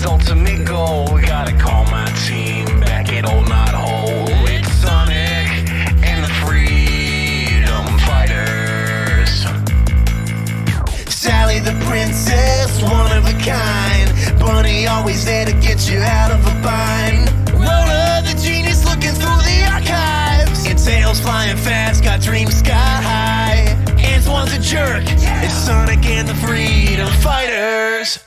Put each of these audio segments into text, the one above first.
Sonic's ultimate goal. Gotta call my team back at Old Knot Hole. It's Sonic and the Freedom Fighters. Sally the princess, one of a kind. Bunny always there to get you out of a bind. Rhoda the genius looking through the archives. And Tails flying fast, got dreams sky high. Antoine's a jerk, it's Sonic and the Freedom Fighters.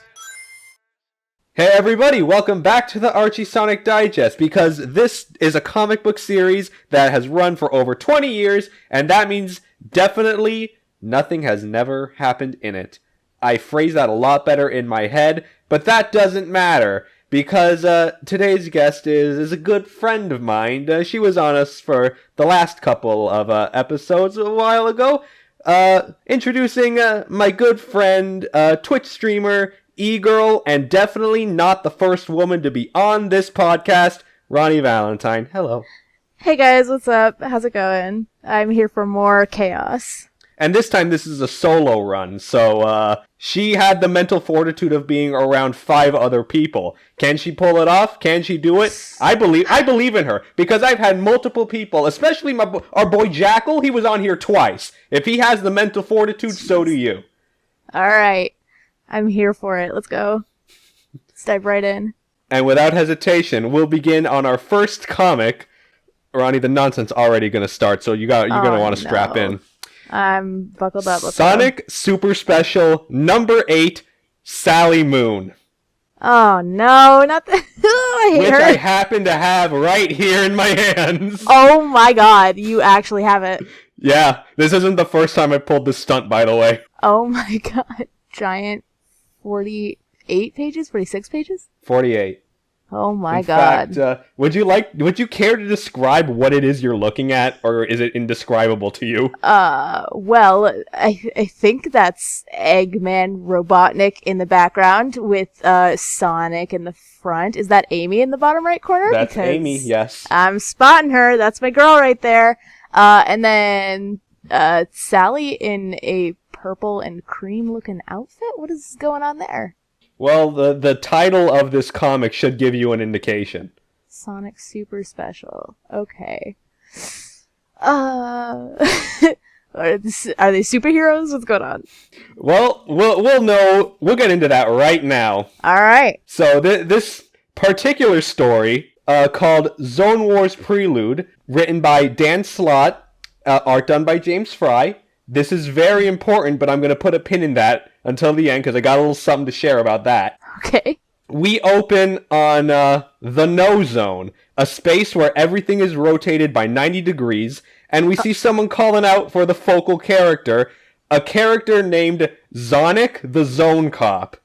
Hey everybody, welcome back to the Archie Sonic Digest, because this is a comic book series that has run for over 20 years, and that means definitely nothing has never happened in it. I phrase that a lot better in my head, but that doesn't matter, because today's guest is a good friend of mine. She was on us for the last couple of episodes a while ago. Introducing my good friend, Twitch streamer, e-girl, and definitely not the first woman to be on this podcast, Ronnie Valentine. Hello. Hey guys, what's up? How's it going? I'm here for more chaos. And this time this is a solo run, so she had the mental fortitude of being around 5 other people. Can she pull it off? Can she do it? I believe in her, because I've had multiple people, especially our boy Jackal. He was on here twice. If he has the mental fortitude, so do you. Alright. I'm here for it. Let's go. Let's dive right in. And without hesitation, we'll begin on our first comic. Ronnie, the nonsense already going to start, so you're going to want to strap in. I'm buckled up. Let's Sonic go. Super Special number 8, Sally Moon. Oh no, not the I hate which her. I happen to have right here in my hands. Oh my god, you actually have it. Yeah, this isn't the first time I pulled this stunt, by the way. Oh my god. Giant 48 pages? 46 pages? 48. Oh my in god. Fact, would you care to describe what it is you're looking at, or is it indescribable to you? Well, I think that's Eggman Robotnik in the background with Sonic in the front. Is that Amy in the bottom right corner? That's because Amy, yes. I'm spotting her. That's my girl right there. And then Sally in a purple and cream looking outfit? What is going on there? Well, the title of this comic should give you an indication. Sonic Super Special. Okay. Are they superheroes? What's going on? Well, we'll know. We'll get into that right now. All right. So this particular story, called Zone Wars Prelude, written by Dan Slott, art done by James Fry. This is very important, but I'm going to put a pin in that until the end, because I got a little something to share about that. Okay. We open on the No Zone, a space where everything is rotated by 90 degrees, and we see someone calling out for the focal character, a character named Sonic the Zone Cop.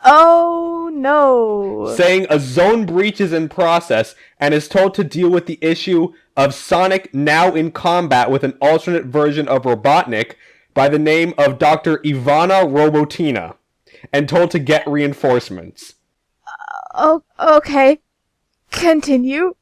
Oh, no. Saying a zone breach is in process and is told to deal with the issue of Sonic now in combat with an alternate version of Robotnik by the name of Dr. Ivana Robotina, and told to get reinforcements. Oh, okay. Continue.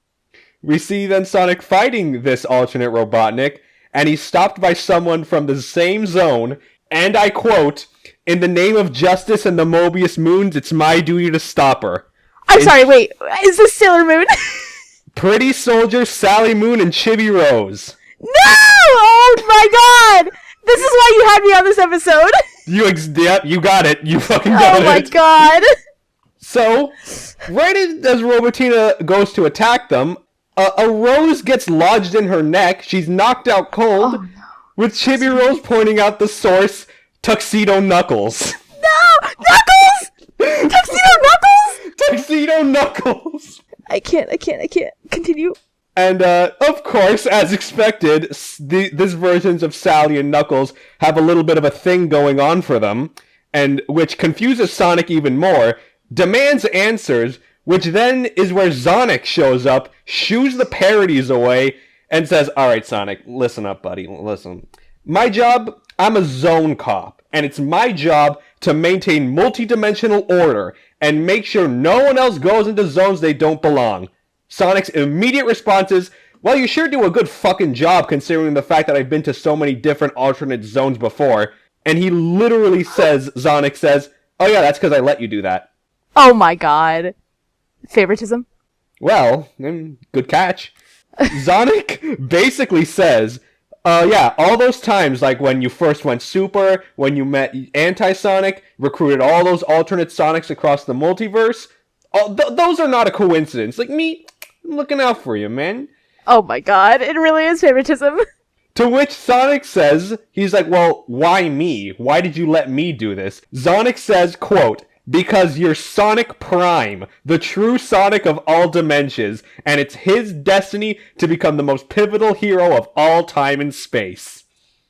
We see then Sonic fighting this alternate Robotnik, and he's stopped by someone from the same zone, and I quote, "In the name of justice and the Mobius Moons, it's my duty to stop her." I'm sorry, wait. Is this Sailor Moon? Pretty Soldier, Sally Moon, and Chibi Rose. No! Oh my god! This is why you had me on this episode! Yep, you got it. You fucking got it. Oh my god! So, right as Robotina goes to attack them, a rose gets lodged in her neck. She's knocked out cold, Oh, no. with Chibi Rose pointing out the source, Tuxedo Knuckles. No! Knuckles! Tuxedo Knuckles! Tuxedo Knuckles! I can't. Continue. And, of course, as expected, these versions of Sally and Knuckles have a little bit of a thing going on for them, and which confuses Sonic even more, demands answers, which then is where Sonic shows up, shoos the parodies away, and says, "Alright, Sonic, listen up, buddy, listen. My job, I'm a zone cop, and it's my job to maintain multi-dimensional order, and make sure no one else goes into zones they don't belong." Sonic's immediate response is, "Well, you sure do a good fucking job considering the fact that I've been to so many different alternate zones before." And he literally says, Sonic says, "Oh yeah, that's because I let you do that." Oh my god. Favoritism? Well, good catch. Sonic basically says, yeah, all those times, like when you first went Super, when you met Anti-Sonic, recruited all those alternate Sonics across the multiverse, those are not a coincidence. Like, I'm looking out for you, man. Oh my god, it really is favoritism. To which Sonic says, he's like, well, why me? Why did you let me do this? Sonic says, quote, because you're Sonic Prime, the true Sonic of all dimensions, and it's his destiny to become the most pivotal hero of all time and space.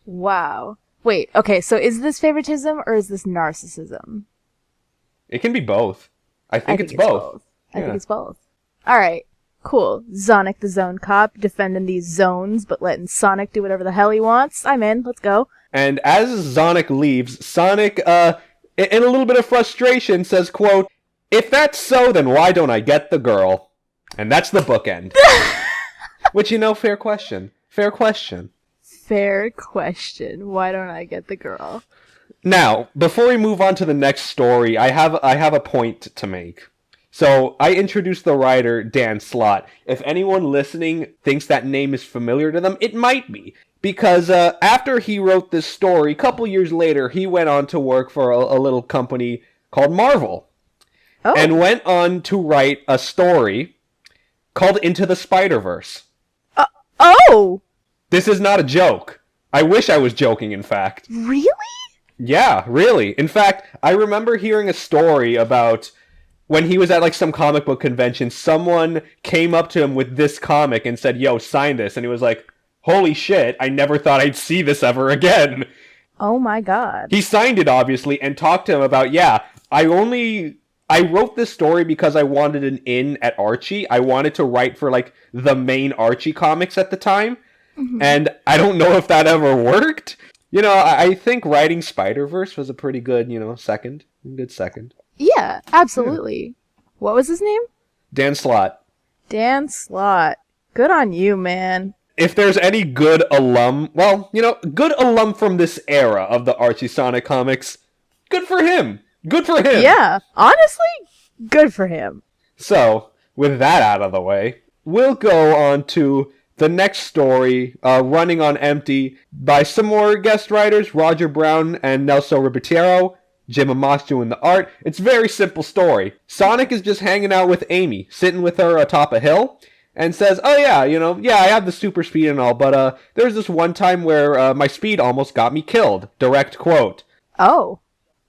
Wow. Wait, okay, so is this favoritism or is this narcissism? It can be both. I think it's both. I think it's both. Alright, cool. Sonic the Zone Cop, defending these zones, but letting Sonic do whatever the hell he wants. I'm in, let's go. And as Sonic leaves, Sonic, in a little bit of frustration, says, quote, if that's so, then why don't I get the girl? And that's the bookend. Which, fair question. Fair question. Fair question. Why don't I get the girl? Now, before we move on to the next story, I have a point to make. So, I introduced the writer, Dan Slott. If anyone listening thinks that name is familiar to them, it might be. Because after he wrote this story, a couple years later, he went on to work for a little company called Marvel. Oh. And went on to write a story called Into the Spider-Verse. Oh! This is not a joke. I wish I was joking, in fact. Really? Yeah, really. In fact, I remember hearing a story about when he was at like some comic book convention, someone came up to him with this comic and said, yo, sign this. And he was like, holy shit, I never thought I'd see this ever again. Oh my god. He signed it, obviously, and talked to him about, yeah, I wrote this story because I wanted an in at Archie. I wanted to write for, like, the main Archie comics at the time. Mm-hmm. And I don't know if that ever worked. I think writing Spider-Verse was a pretty good, second. Good second. Yeah, absolutely. Yeah. What was his name? Dan Slott. Dan Slott. Good on you, man. If there's any good alum, good alum from this era of the Archie Sonic comics, good for him. Good for him. Yeah, honestly, good for him. So, with that out of the way, we'll go on to the next story, Running on Empty, by some more guest writers, Roger Brown and Nelson Ribeiro, Jim Amos doing the art. It's a very simple story. Sonic is just hanging out with Amy, sitting with her atop a hill, and says, oh yeah, I have the super speed and all, but there's this one time where my speed almost got me killed. Direct quote. Oh.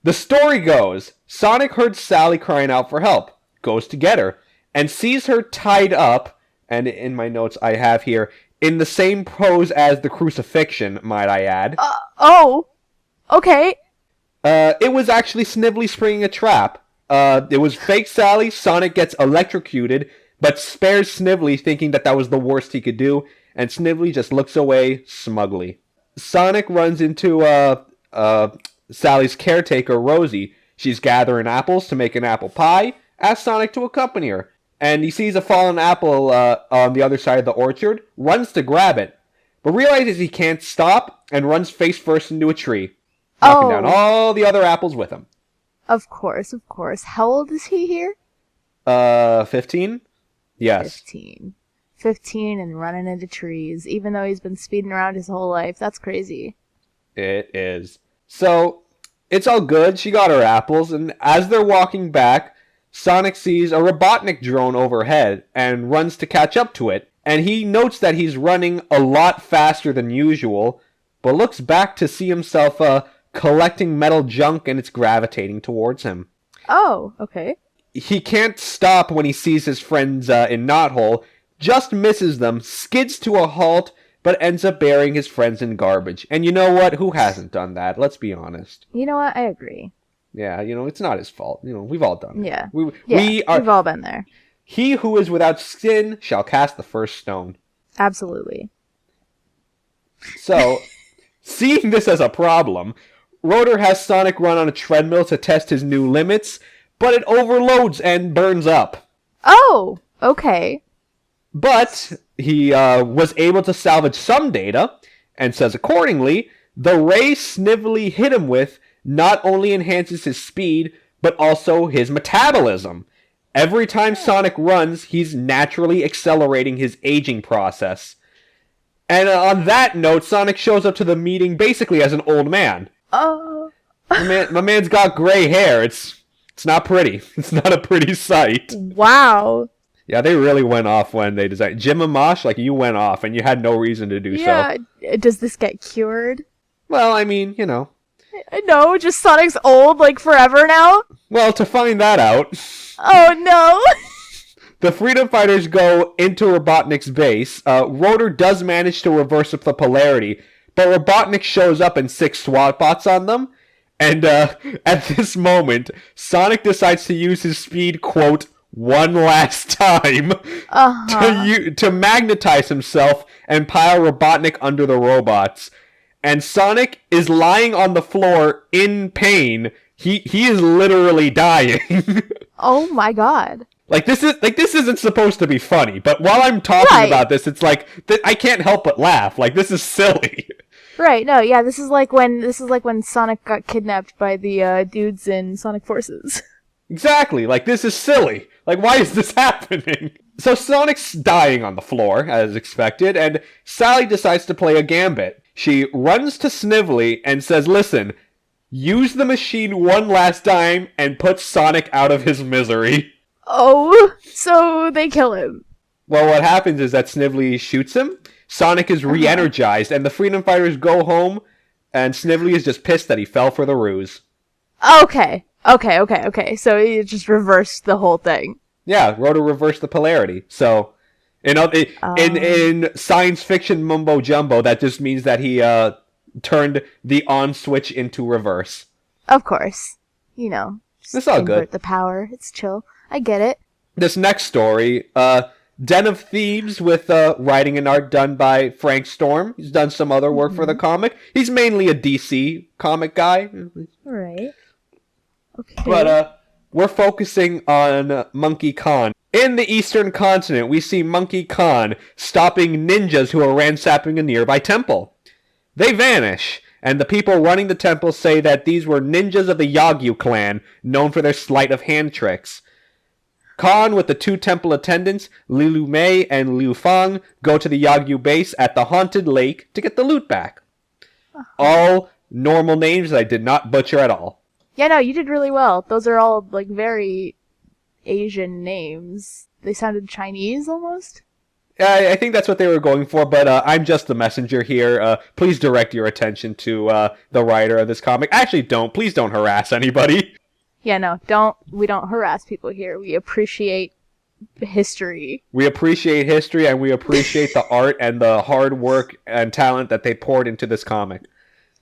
The story goes, Sonic heard Sally crying out for help, goes to get her, and sees her tied up, and in my notes I have here, in the same pose as the crucifixion, might I add. Oh. Okay. It was actually Snively springing a trap. It was fake Sally, Sonic gets electrocuted, but spares Snively thinking that was the worst he could do, and Snively just looks away smugly. Sonic runs into Sally's caretaker, Rosie. She's gathering apples to make an apple pie, asks Sonic to accompany her, and he sees a fallen apple on the other side of the orchard, runs to grab it, but realizes he can't stop, and runs face first into a tree, knocking down all the other apples with him. Of course. How old is he here? 15? Yes. 15 and running into trees, even though he's been speeding around his whole life. That's crazy. It is. So, it's all good. She got her apples, and as they're walking back, Sonic sees a Robotnik drone overhead and runs to catch up to it. And he notes that he's running a lot faster than usual, but looks back to see himself collecting metal junk, and it's gravitating towards him. Oh, okay. He can't stop when he sees his friends in Knothole, just misses them, skids to a halt, but ends up burying his friends in garbage. And you know what? Who hasn't done that? Let's be honest. You know what? I agree. Yeah, it's not his fault. We've all done it. Yeah. We've all been there. He who is without sin shall cast the first stone. Absolutely. So, seeing this as a problem, Rotor has Sonic run on a treadmill to test his new limits, but it overloads and burns up. Oh, okay. But he was able to salvage some data, and says accordingly, the ray Snively hit him with not only enhances his speed, but also his metabolism. Every time Sonic runs, he's naturally accelerating his aging process. And on that note, Sonic shows up to the meeting basically as an old man. Oh. My man's got gray hair. It's not pretty. It's not a pretty sight. Wow. Yeah, they really went off when they designed Jim and Mosh. Like, you went off, and you had no reason to do so. Yeah. Does this get cured? Well, I mean, you know. No, just Sonic's old, like, forever now? Well, to find that out, Oh, no. the Freedom Fighters go into Robotnik's base. Rotor does manage to reverse up the polarity, but Robotnik shows up and 6 SWAT bots on them. And at this moment, Sonic decides to use his speed, quote, one last time to magnetize himself and pile Robotnik under the robots. And Sonic is lying on the floor in pain. He is literally dying. Oh my god. This isn't supposed to be funny, but while I'm talking about this, it's like I can't help but laugh. Like, this is silly. Right, no, yeah, this is like when Sonic got kidnapped by the dudes in Sonic Forces. Exactly. Like, this is silly. Like, why is this happening? So Sonic's dying on the floor, as expected, and Sally decides to play a gambit. She runs to Snively and says, listen, use the machine one last time and put Sonic out of his misery. Oh, so they kill him. Well, what happens is that Snively shoots him, Sonic is re-energized, and the Freedom Fighters go home, and Snively is just pissed that he fell for the ruse. Okay. So you just reversed the whole thing. Yeah, Rotor reversed the polarity. So, in science fiction mumbo jumbo, that just means that he turned the on switch into reverse. Of course. You know. It's all good. Invert the power. It's chill. I get it. This next story, Den of Thieves with writing and art done by Frank Storm. He's done some other work for the comic. He's mainly a DC comic guy. Right. Okay. But we're focusing on Monkey Khan. In the Eastern Continent, we see Monkey Khan stopping ninjas who are ransacking a nearby temple. They vanish, and the people running the temple say that these were ninjas of the Yagyu clan, known for their sleight of hand tricks. Khan, with the 2 temple attendants, Liu Mei and Liu Fang, go to the Yagyu base at the Haunted Lake to get the loot back. All normal names that I did not butcher at all. Yeah, no, you did really well. Those are all, like, very Asian names. They sounded Chinese, almost? I think that's what they were going for, but I'm just the messenger here. Please direct your attention to the writer of this comic. Actually, don't. Please don't harass anybody. Yeah, no, we don't harass people here. We appreciate history. We appreciate history, and we appreciate the art and the hard work and talent that they poured into this comic.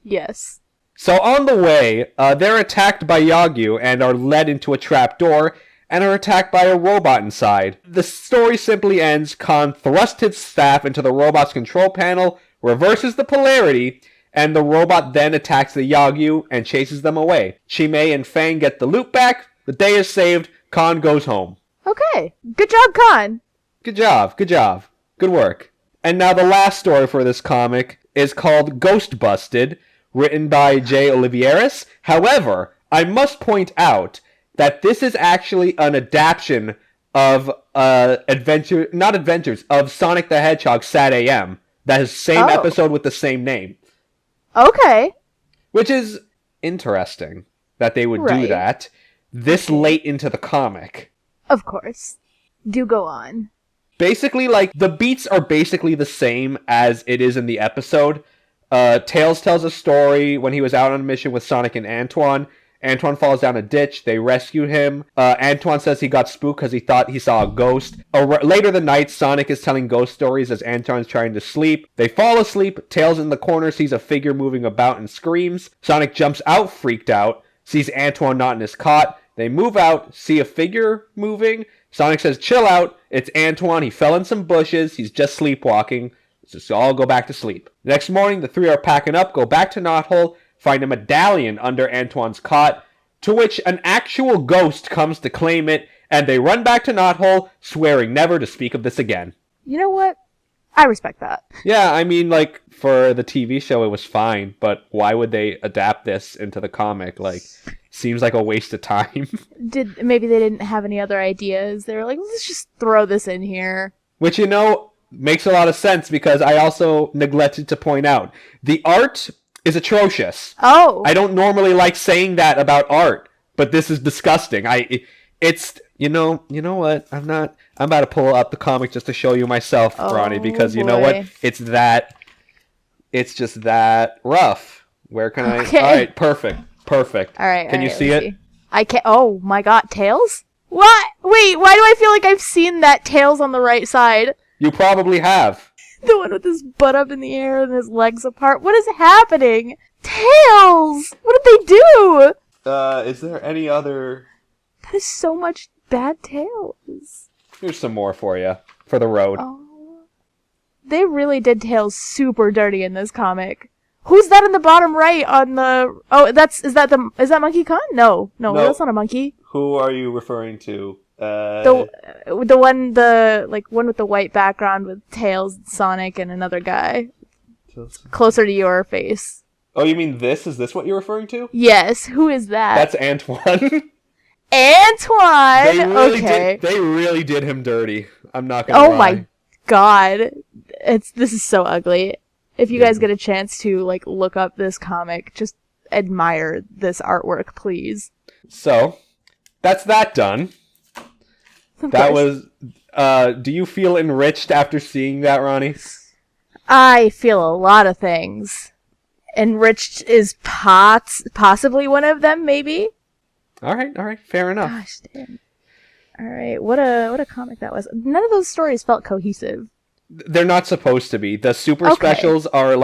Yes. So on the way, they're attacked by Yagyu and are led into a trapdoor and are attacked by a robot inside. The story simply ends. Khan thrusts his staff into the robot's control panel, reverses the polarity, and the robot then attacks the Yagyu and chases them away. Chimei and Fang get the loot back, the day is saved, Khan goes home. Okay. Good job, Khan! Good job. Good work. And now the last story for this comic is called Ghost Busted, written by Jay Olivieris. However, I must point out that this is actually an adaptation of of Sonic the Hedgehog Sad AM. That is the same episode with the same name. Okay. Which is interesting that they would do that this late into the comic. Of course. Do go on. Basically, like, the beats are basically the same as it is in the episode. Tails tells a story when he was out on a mission with Sonic and Antoine. Antoine falls down a ditch. They rescue him. Antoine says he got spooked because he thought he saw a ghost. Later the night, Sonic is telling ghost stories as Antoine's trying to sleep. They fall asleep. Tails in the corner sees a figure moving about and screams. Sonic jumps out, freaked out. Sees Antoine not in his cot. They move out, see a figure moving. Sonic says, chill out. It's Antoine. He fell in some bushes. He's just sleepwalking. Let's just all go back to sleep. Next morning, the 3 are packing up, go back to Knothole, find a medallion under Antoine's cot, to which an actual ghost comes to claim it, and they run back to Knothole, swearing never to speak of this again. You know what? I respect that. Yeah, I mean, like, for the TV show, it was fine, but why would they adapt this into the comic? Like, seems like a waste of time. Maybe they didn't have any other ideas. They were like, let's just throw this in here. Which, makes a lot of sense because I also neglected to point out the art is atrocious. Oh. I don't normally like saying that about art, but this is disgusting. It's you know what? I'm about to pull up the comic just to show you myself, Ronnie, because you know what? It's just that rough. Where can I? Okay. All right, perfect. All right. Can you see it? I can't. Oh my God, Tails? What? Wait, why do I feel like I've seen that Tails on the right side? You probably have. The one with his butt up in the air and his legs apart. What is happening? Tails! What did they do? Is there any other? That is so much bad Tails. Here's some more for you for the road. Oh. They really did Tails super dirty in this comic. Who's that in the bottom right on the... Oh, is that Monkey Khan? No, that's not a monkey. Who are you referring to? The one with the white background with Tails, Sonic, and another guy. Closer to your face. Oh, you mean this? Is this what you're referring to? Yes. Who is that? That's Antoine. Antoine! They really did him dirty. I'm not gonna lie. Oh my God. This is so ugly. If you guys get a chance to look up this comic, just admire this artwork, please. So, that's that done. That was... do you feel enriched after seeing that, Ronnie? I feel a lot of things. Enriched is possibly one of them, maybe? Alright, fair enough. Gosh, damn. Alright, what a comic that was. None of those stories felt cohesive. They're not supposed to be. The super specials are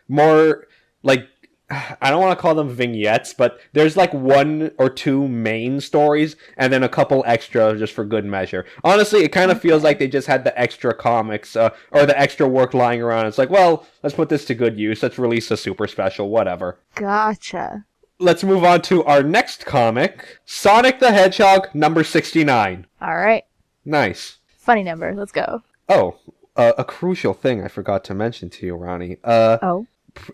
more I don't want to call them vignettes, but there's one or two main stories and then a couple extra just for good measure. Honestly, it kind of feels like they just had the extra comics or the extra work lying around. It's well, let's put this to good use. Let's release a super special, whatever. Gotcha. Let's move on to our next comic, Sonic the Hedgehog number 69. All right. Nice. Funny number. Let's go. Oh, a crucial thing I forgot to mention to you, Ronnie.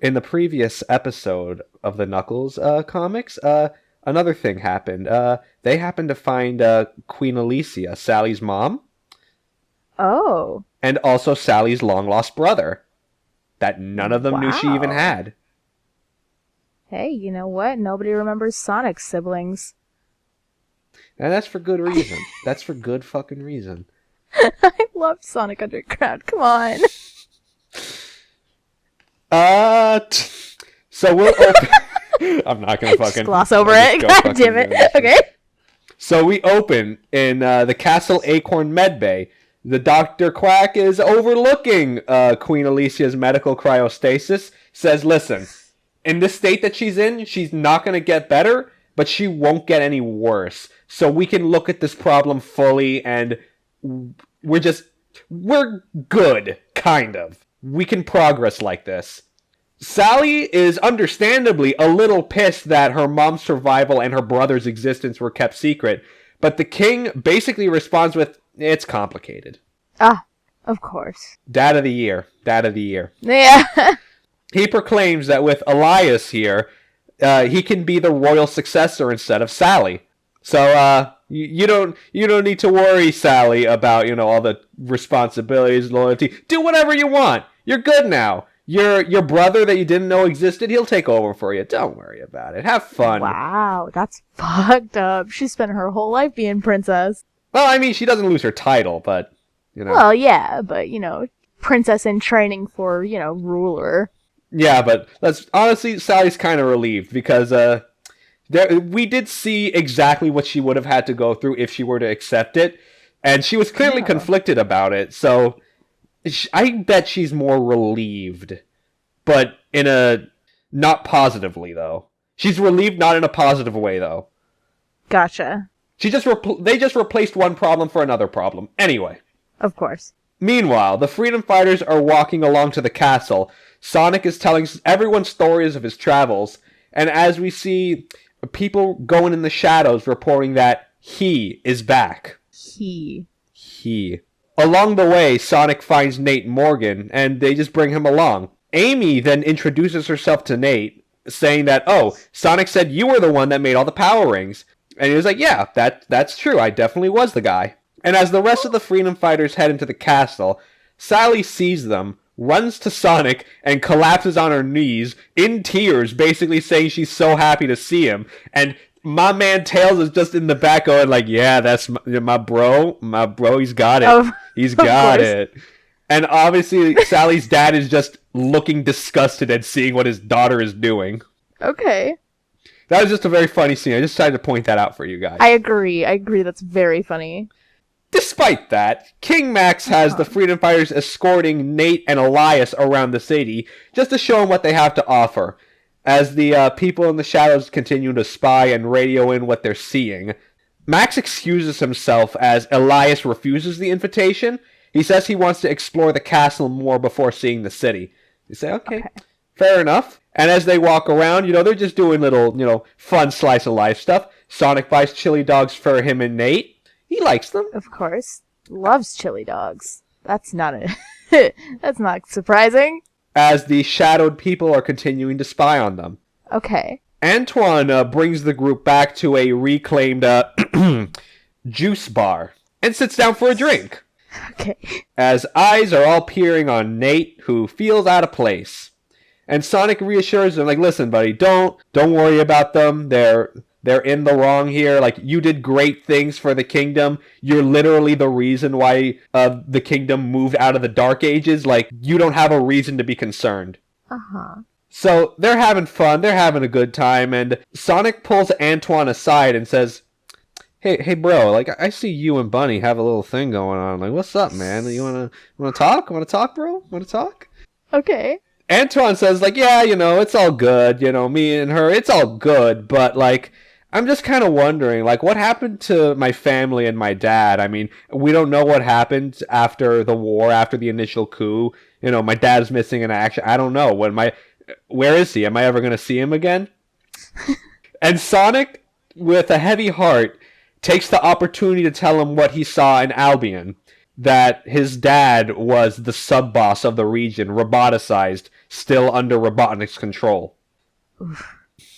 In the previous episode of the Knuckles comics, another thing happened. They happened to find Queen Alicia, Sally's mom. Oh. And also Sally's long-lost brother. That none of them knew she even had. Hey, you know what? Nobody remembers Sonic's siblings. And that's for good reason. That's for good fucking reason. I love Sonic Underground. Come on. So we'll open... I'm not gonna fucking... Just gloss over it. God damn it. Okay. So we open in the Castle Acorn Medbay. The Dr. Quack is overlooking Queen Alicia's medical cryostasis. Says, listen, in the state that she's in, she's not gonna get better, but she won't get any worse. So we can look at this problem fully and... We're good, kind of. We can progress like this. Sally is understandably a little pissed that her mom's survival and her brother's existence were kept secret, but the king basically responds with, it's complicated. Ah, of course. Dad of the year. Yeah. He proclaims that with Elias here, he can be the royal successor instead of Sally. So, you don't need to worry, Sally, about, all the responsibilities, loyalty. Do whatever you want. You're good now. Your brother that you didn't know existed, he'll take over for you. Don't worry about it. Have fun. Wow, that's fucked up. She spent her whole life being princess. Well, I mean, she doesn't lose her title, but, Well, yeah, but, princess in training for, ruler. Yeah, but honestly, Sally's kind of relieved because, we did see exactly what she would have had to go through if she were to accept it, and she was clearly conflicted about it, so I bet she's more relieved, but not positively, though. She's relieved not in a positive way, though. Gotcha. They just replaced one problem for another problem. Anyway. Of course. Meanwhile, the Freedom Fighters are walking along to the castle. Sonic is telling everyone stories of his travels, and as we see... people going in the shadows reporting that he is back. He. Along the way, Sonic finds Nate Morgan, and they just bring him along. Amy then introduces herself to Nate, saying that, oh, Sonic said you were the one that made all the power rings. And he was like, yeah, that's true. I definitely was the guy. And as the rest of the freedom fighters head into the castle, Sally sees them, runs to Sonic, and collapses on her knees in tears, basically saying she's so happy to see him. And my man Tails is just in the back going like, yeah, that's my bro, he's got it. He's got it. And obviously, Sally's dad is just looking disgusted at seeing what his daughter is doing. Okay. That was just a very funny scene. I just tried to point that out for you guys. I agree. That's very funny. Despite that, King Max has the freedom fighters escorting Nate and Elias around the city just to show them what they have to offer. As the people in the shadows continue to spy and radio in what they're seeing, Max excuses himself as Elias refuses the invitation. He says he wants to explore the castle more before seeing the city. You say, okay, fair enough. And as they walk around, they're just doing little, fun slice of life stuff. Sonic buys chili dogs for him and Nate. He likes them. Of course. Loves chili dogs. That's not that's not surprising. As the shadowed people are continuing to spy on them. Okay. Antoine brings the group back to a reclaimed juice bar and sits down for a drink. Okay. As eyes are all peering on Nate, who feels out of place. And Sonic reassures him, like, listen, buddy, don't worry about them. They're in the wrong here. Like, you did great things for the kingdom. You're literally the reason why the kingdom moved out of the Dark Ages. Like, you don't have a reason to be concerned. Uh-huh. So they're having fun. They're having a good time. And Sonic pulls Antoine aside and says, Hey, bro, like, I see you and Bunny have a little thing going on. Like, what's up, man? You wanna talk? Wanna talk, bro? Wanna talk? Okay. Antoine says, like, yeah, it's all good. Me and her, it's all good. But, like, I'm just kind of wondering, like, what happened to my family and my dad? I mean, we don't know what happened after the war, after the initial coup. My dad's missing in action. I don't know. Where is he? Am I ever going to see him again? And Sonic, with a heavy heart, takes the opportunity to tell him what he saw in Albion. That his dad was the sub-boss of the region, roboticized, still under Robotnik's control. Oof.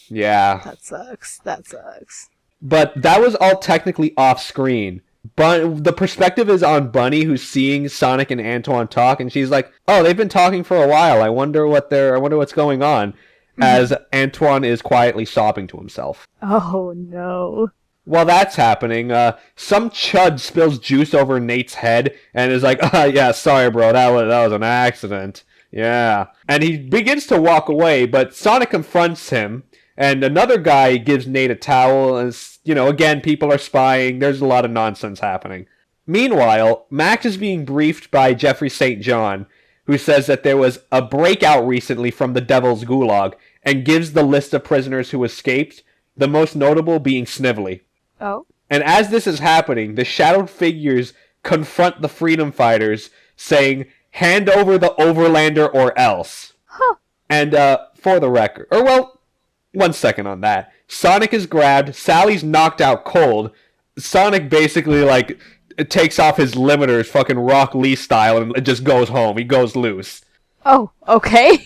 Yeah. That sucks. But that was all technically off-screen. But the perspective is on Bunny, who's seeing Sonic and Antoine talk, and she's like, oh, they've been talking for a while. I wonder what's going on. As Antoine is quietly sobbing to himself. Oh, no. While that's happening, some chud spills juice over Nate's head and is like, yeah, sorry, bro, that was an accident. Yeah. And he begins to walk away, but Sonic confronts him, and another guy gives Nate a towel, and, again, people are spying. There's a lot of nonsense happening. Meanwhile, Max is being briefed by Jeffrey St. John, who says that there was a breakout recently from the Devil's Gulag, and gives the list of prisoners who escaped, the most notable being Snively. Oh. And as this is happening, the shadowed figures confront the freedom fighters, saying, hand over the Overlander or else. Huh. And for the record, 1 second on that. Sonic is grabbed, Sally's knocked out cold. Sonic basically, like, takes off his limiters, fucking Rock Lee style, and just goes home. He goes loose. Oh, okay.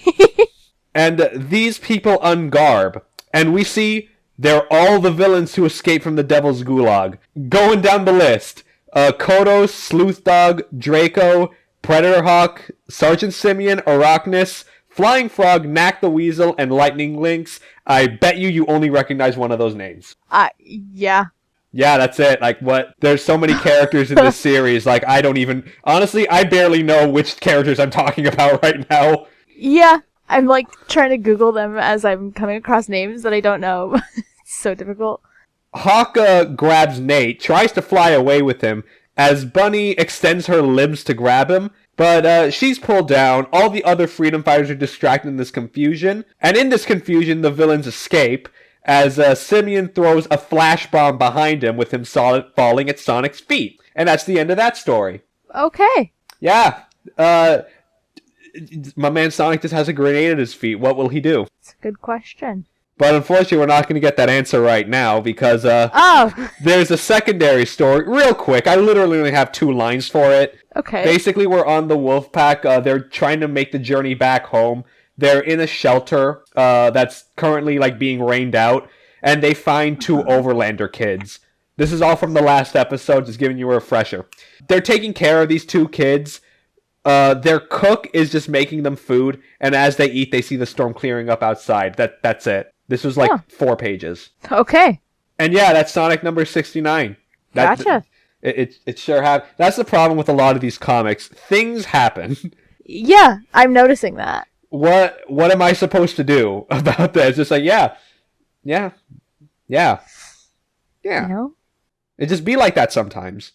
And these people ungarb, and we see they're all the villains who escaped from the Devil's Gulag. Going down the list, Kodos, Sleuth Dog, Draco, Predator Hawk, Sergeant Simeon, Arachnus, Flying Frog, Knack the Weasel, and Lightning Lynx. I bet you only recognize one of those names. Yeah. Yeah, that's it. Like, what? There's so many characters in this series, like, honestly, I barely know which characters I'm talking about right now. Yeah. I'm, like, trying to Google them as I'm coming across names that I don't know. It's so difficult. Hawk grabs Nate, tries to fly away with him, as Bunny extends her limbs to grab him, but she's pulled down. All the other freedom fighters are distracted in this confusion, and in this confusion, the villains escape, as Simeon throws a flash bomb behind him with him falling at Sonic's feet. And that's the end of that story. Okay. Yeah. My man Sonic just has a grenade at his feet. What will he do? It's a good question. But unfortunately, we're not going to get that answer right now because Oh! there's a secondary story. Real quick, I literally only have 2 lines for it. Okay. Basically, we're on the wolf pack. They're trying to make the journey back home they're in a shelter that's currently like being rained out, and they find two Overlander kids. This is all from the last episode, just giving you a refresher. They're taking care of these two kids. Their cook is just making them food, and as they eat, they see the storm clearing up outside. That's it. This was like 4 pages. Okay. And yeah, that's Sonic number 69. Gotcha. It sure have. That's the problem with a lot of these comics. Things happen. Yeah, I'm noticing that. What am I supposed to do about that? It's just like, yeah. You know? It just be like that sometimes.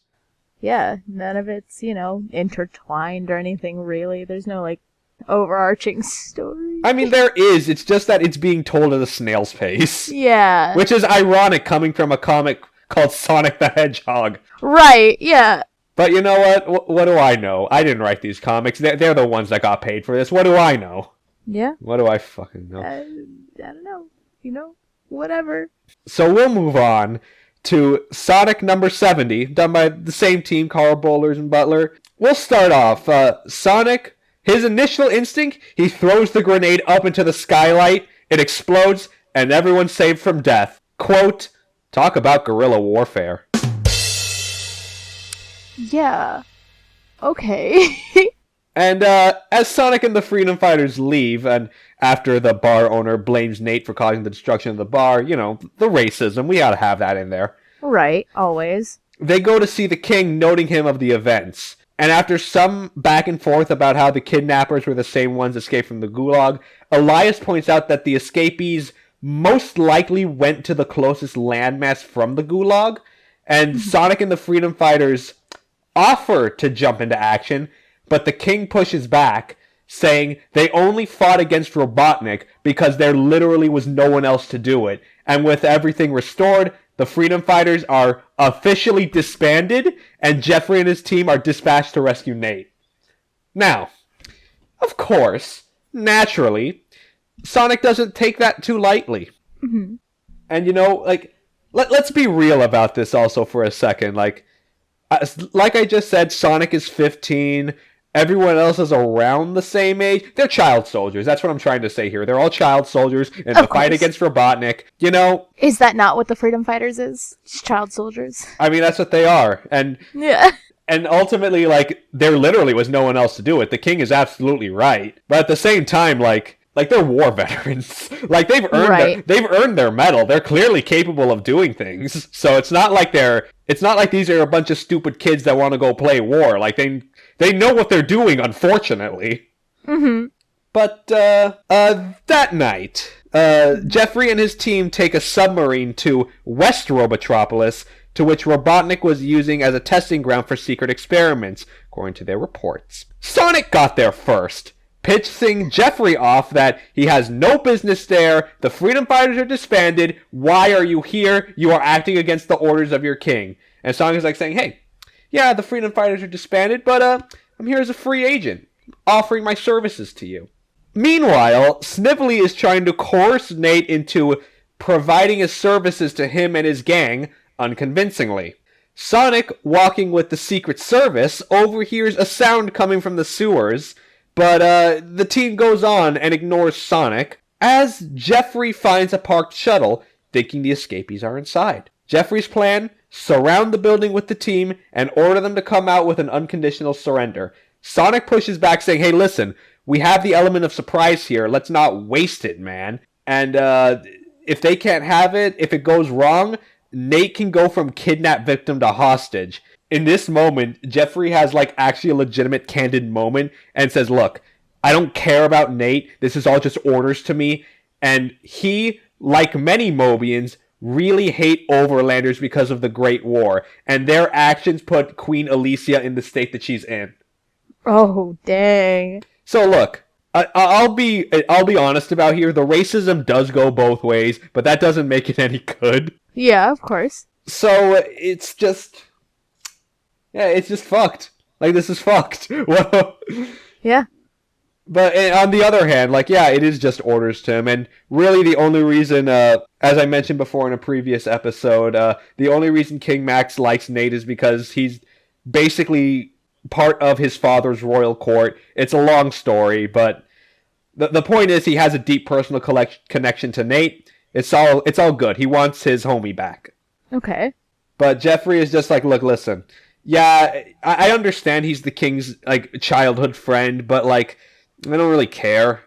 Yeah, none of it's, intertwined or anything really. There's no, like, overarching story. I mean, there is. It's just that it's being told at a snail's pace. Yeah. Which is ironic coming from a comic called Sonic the Hedgehog. Right, yeah. But you know what? What do I know? I didn't write these comics. They're the ones that got paid for this. What do I know? Yeah. What do I fucking know? I don't know. Whatever. So we'll move on to Sonic number 70, done by the same team, Carl Bowlers and Butler. We'll start off. Sonic, his initial instinct, he throws the grenade up into the skylight, it explodes, and everyone's saved from death. Quote, talk about guerrilla warfare. Yeah. Okay. And as Sonic and the Freedom Fighters leave, and after the bar owner blames Nate for causing the destruction of the bar, the racism, we gotta have that in there. Right, always. They go to see the king, noting him of the events. And after some back and forth about how the kidnappers were the same ones escaped from the gulag, Elias points out that the escapees most likely went to the closest landmass from the gulag, and Sonic and the Freedom Fighters offer to jump into action, but the king pushes back, saying they only fought against Robotnik because there literally was no one else to do it. And with everything restored, the Freedom Fighters are officially disbanded, and Jeffrey and his team are dispatched to rescue Nate. Now, of course, naturally, Sonic doesn't take that too lightly. Mm-hmm. And let's be real about this also for a second. Like I just said, Sonic is 15. Everyone else is around the same age. They're child soldiers. That's what I'm trying to say here. They're all child soldiers in the fight against Robotnik. Is that not what the Freedom Fighters is? Just child soldiers. I mean, that's what they are. And yeah. And ultimately, there literally was no one else to do it. The king is absolutely right. But at the same time, they're war veterans. They've earned their medal. They're clearly capable of doing things. So it's not like these are a bunch of stupid kids that want to go play war. They know what they're doing, unfortunately. Mm-hmm. But that night, Jeffrey and his team take a submarine to West Robotropolis, to which Robotnik was using as a testing ground for secret experiments, according to their reports. Sonic got there first, pitching Jeffrey off that he has no business there, the Freedom Fighters are disbanded, why are you here? You are acting against the orders of your king. And Sonic is saying, hey, yeah, the Freedom Fighters are disbanded, but I'm here as a free agent, offering my services to you. Meanwhile, Snively is trying to coerce Nate into providing his services to him and his gang, unconvincingly. Sonic, walking with the Secret Service, overhears a sound coming from the sewers, but the team goes on and ignores Sonic, as Jeffrey finds a parked shuttle, thinking the escapees are inside. Jeffrey's plan? Surround the building with the team and order them to come out with an unconditional surrender. Sonic pushes back, saying, hey, listen, we have the element of surprise here. Let's not waste it, man. And if they can't have it, if it goes wrong, Nate can go from kidnapped victim to hostage. In this moment, Jeffrey has actually a legitimate candid moment and says, look, I don't care about Nate. This is all just orders to me. And he, like many Mobians, really hate Overlanders because of the Great War. And their actions put Queen Alicia in the state that she's in. Oh, dang. So look, I'll be honest about here. The racism does go both ways, but that doesn't make it any good. Yeah, of course. So it's just fucked. This is fucked. Whoa. Yeah. But on the other hand, it is just orders to him. And really the only reason, as I mentioned before in a previous episode, the only reason King Max likes Nate is because he's basically part of his father's royal court. It's a long story, but The point is he has a deep personal connection to Nate. It's all good. He wants his homie back. Okay. But Jeffrey is just like, look, listen. Yeah, I understand he's the king's like childhood friend, but like I don't really care.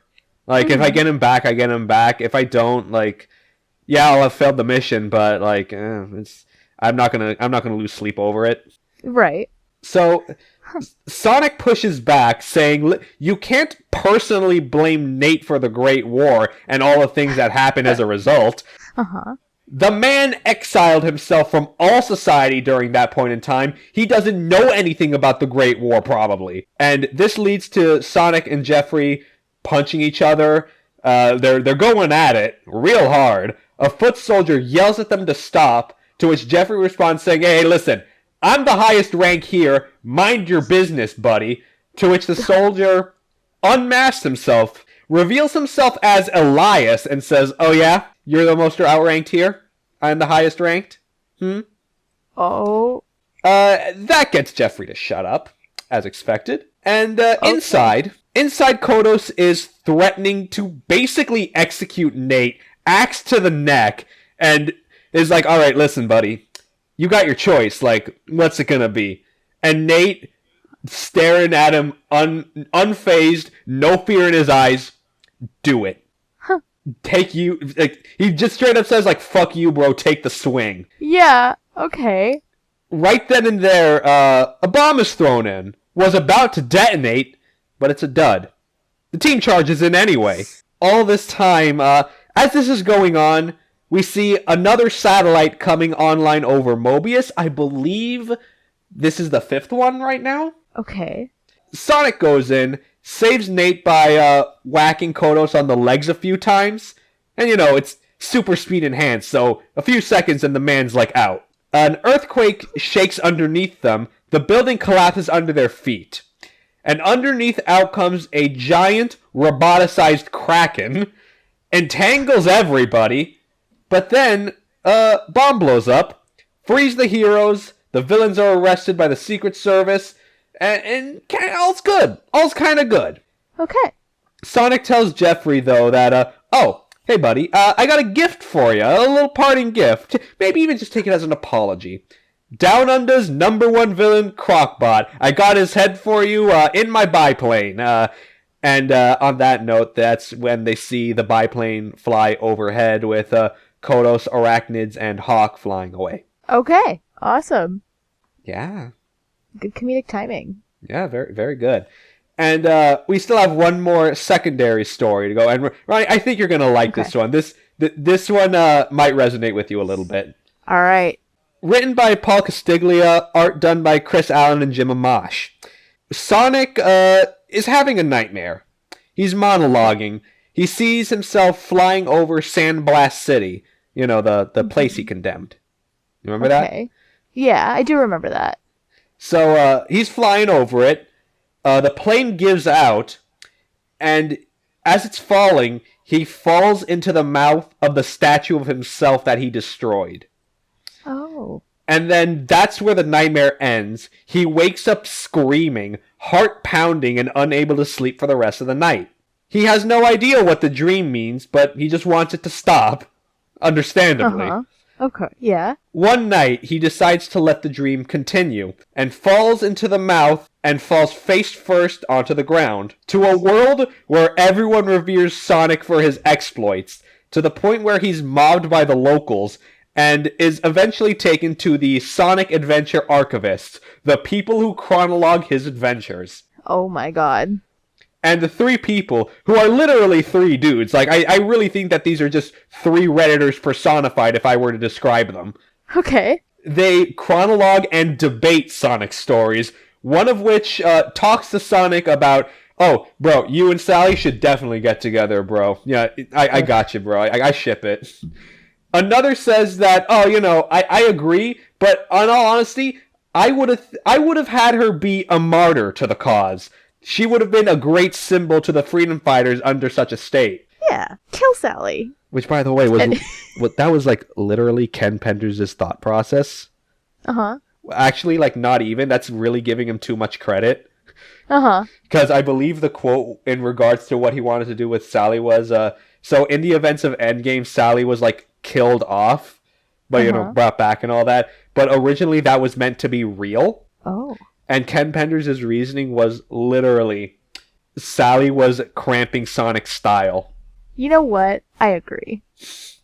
Like if I get him back, I get him back. If I don't, like yeah, I'll have failed the mission, but like I'm not gonna lose sleep over it. Right. So Sonic pushes back, saying you can't personally blame Nate for the Great War and all the things that happened as a result. Uh-huh. The man exiled himself from all society during that point in time. He doesn't know anything about the Great War, probably. And this leads to Sonic and Jeffrey punching each other. They're going at it real hard. A foot soldier yells at them to stop, to which Jeffrey responds saying, hey, listen, I'm the highest rank here. Mind your business, buddy. To which the soldier unmasks himself, reveals himself as Elias, and says, oh yeah? You're the most outranked here? I'm the highest ranked? Oh. That gets Jeffrey to shut up, as expected. And inside Kodos is threatening to basically execute Nate, axe to the neck, and is like, alright, listen, buddy. You got your choice. Like, what's it gonna be? And Nate, staring at him, unfazed, no fear in his eyes, do it. Take you, like, he just straight up says, like, fuck you, bro, take the swing. Yeah, okay. Right then and there, a bomb is thrown in. Was about to detonate, but it's a dud. The team charges in anyway. All this time, as this is going on, we see another satellite coming online over Mobius. I believe this is the 5th one right now. Okay. Sonic goes in, saves Nate by whacking Kodos on the legs a few times. And it's super speed enhanced, so a few seconds and the man's like out. An earthquake shakes underneath them. The building collapses under their feet. And underneath out comes a giant roboticized kraken. Entangles everybody. But then, bomb blows up. Frees the heroes. The villains are arrested by the Secret Service. And all's good. All's kind of good. Okay. Sonic tells Jeffrey, though, that, oh, hey, buddy, I got a gift for you. A little parting gift. Maybe even just take it as an apology. Down Under's #1 villain, Crocbot. I got his head for you in my biplane. And on that note, that's when they see the biplane fly overhead with Kodos, Arachnids, and Hawk flying away. Okay. Awesome. Yeah. Good comedic timing. Yeah, very, very good. And we still have one more secondary story to go. And Ronnie, I think you're going to like this one. This one might resonate with you a little bit. All right. Written by Paul Castiglia, art done by Chris Allen and Jim Amash. Sonic is having a nightmare. He's monologuing. He sees himself flying over Sandblast City. The place he condemned. You remember that? Yeah, I do remember that. So he's flying over it. The plane gives out, and as it's falling, he falls into the mouth of the statue of himself that he destroyed. Oh. And then that's where the nightmare ends. He wakes up screaming, heart pounding, and unable to sleep for the rest of the night. He has no idea what the dream means, but he just wants it to stop. Understandably. Uh-huh. Okay, yeah. One night, he decides to let the dream continue, and falls into the mouth and falls face first onto the ground, to a world where everyone reveres Sonic for his exploits, to the point where he's mobbed by the locals, and is eventually taken to the Sonic Adventure Archivists, the people who chronologue his adventures. Oh my god. And the 3 people, who are literally 3 dudes, like, I really think that these are just 3 Redditors personified if I were to describe them. Okay. They chronologue and debate Sonic stories, one of which talks to Sonic about, oh, bro, you and Sally should definitely get together, bro. Yeah, I got you, bro. I ship it. Another says that, oh, I agree, but in all honesty, I would have had her be a martyr to the cause. She would have been a great symbol to the freedom fighters under such a state. Yeah, kill Sally. Which, by the way, that was like literally Ken Penders' thought process. Uh-huh. Actually, like not even. That's really giving him too much credit. Uh-huh. Because I believe the quote in regards to what he wanted to do with Sally was, so in the events of Endgame, Sally was, like, killed off, but, brought back and all that. But originally that was meant to be real. Oh. And Ken Penders' reasoning was literally, Sally was cramping Sonic's style. You know what? I agree.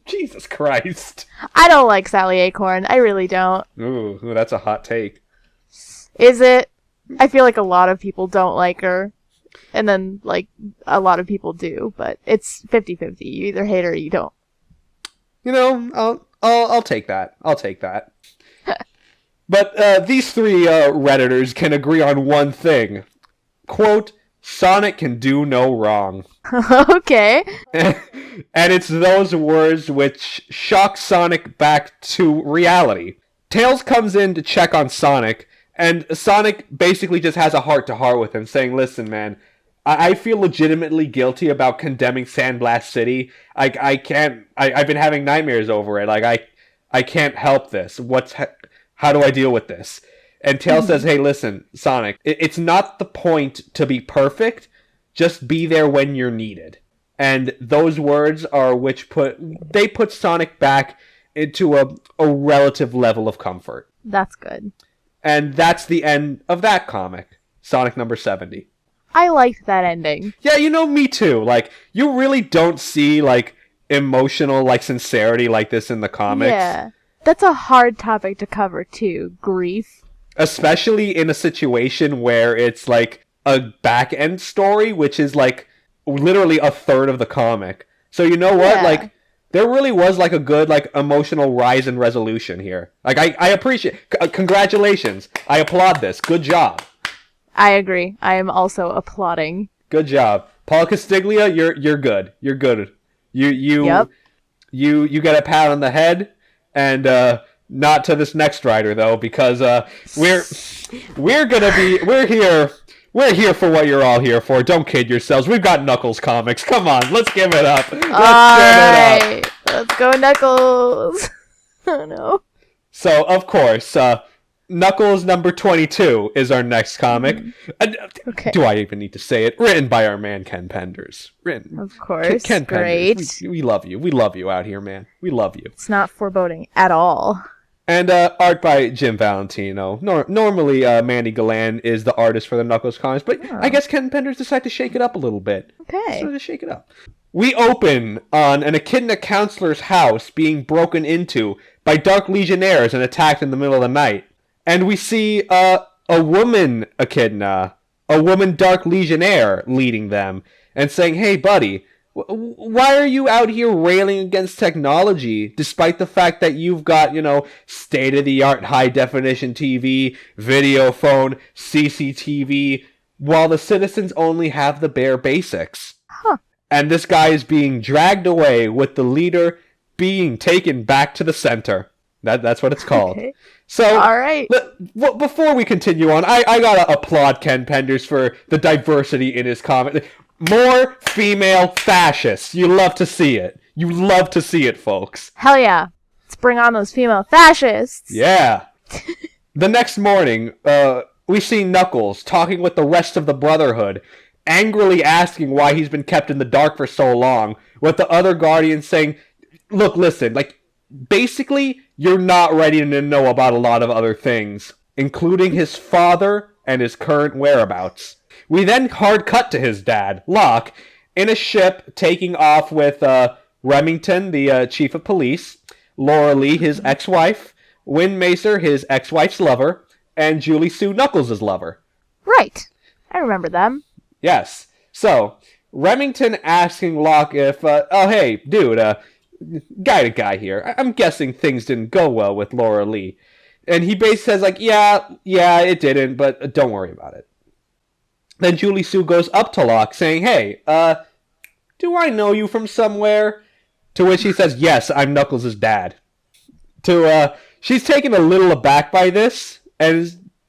Jesus Christ. I don't like Sally Acorn. I really don't. Ooh, that's a hot take. Is it? I feel like a lot of people don't like her. And then, like, a lot of people do. But it's 50-50. You either hate her or you don't. You know, I'll take that. I'll take that. But these three Redditors can agree on one thing. Quote, Sonic can do no wrong. Okay. And it's those words which shock Sonic back to reality. Tails comes in to check on Sonic, and Sonic basically just has a heart-to-heart with him, saying, listen, man, I feel legitimately guilty about condemning Sandblast City. I've been having nightmares over it. Like, I can't help this. How do I deal with this? And Tails says, hey, listen, Sonic, it's not the point to be perfect. Just be there when you're needed. And those words are which put Sonic back into a relative level of comfort. That's good. And that's the end of that comic, Sonic number 70. I liked that ending. Yeah, me too. Like, you really don't see, like, emotional, like, sincerity like this in the comics. Yeah. That's a hard topic to cover, too. Grief. Especially in a situation where it's, like, a back-end story, which is, like, literally a third of the comic. So you know what? Yeah. Like, there really was, like, a good, like, emotional rise and resolution here. Like, I appreciate... congratulations. I applaud this. Good job. I agree. I am also applauding. Good job. Paul Castiglia, you're good. You're good. Yep. You get a pat on the head, and not to this next writer though, because we're here for what you're all here for. Don't kid yourselves. We've got Knuckles comics. Come on, let's give it up. Let's go Knuckles. Oh no. So of course, Knuckles number 22 is our next comic. Okay. Do I even need to say it? Written by our man Ken Penders. Of course. Ken Great. Penders. We love you. We love you out here, man. We love you. It's not foreboding at all. And art by Jim Valentino. Normally, Mandy Galan is the artist for the Knuckles comics, but I guess Ken Penders decided to shake it up a little bit. Okay. To shake it up. We open on an Echidna counselor's house being broken into by Dark Legionnaires and attacked in the middle of the night. And we see a woman Echidna, a woman Dark Legionnaire leading them and saying, hey, buddy, why are you out here railing against technology despite the fact that you've got, state-of-the-art high-definition TV, video phone, CCTV, while the citizens only have the bare basics? Huh. And this guy is being dragged away with the leader being taken back to the center. That's what it's called. Okay. So, all right. Before we continue on, I gotta applaud Ken Penders for the diversity in his comic. More female fascists. You love to see it. You love to see it, folks. Hell yeah. Let's bring on those female fascists. Yeah. The next morning, we see Knuckles talking with the rest of the Brotherhood, angrily asking why he's been kept in the dark for so long, with the other Guardians saying, look, listen, basically, you're not ready to know about a lot of other things, including his father and his current whereabouts. We then hard cut to his dad, Locke, in a ship taking off with Remington, the chief of police, Laura Lee, his ex-wife, Win Macer, his ex-wife's lover, and Julie Sue Knuckles' lover. Right. I remember them. Yes. So, Remington asking Locke if, oh hey, dude, guy to guy here. I'm guessing things didn't go well with Laura Lee. And he basically says, yeah, it didn't, but don't worry about it. Then Julie Sue goes up to Locke saying, hey, do I know you from somewhere? To which he says, yes, I'm Knuckles' dad. She's taken a little aback by this,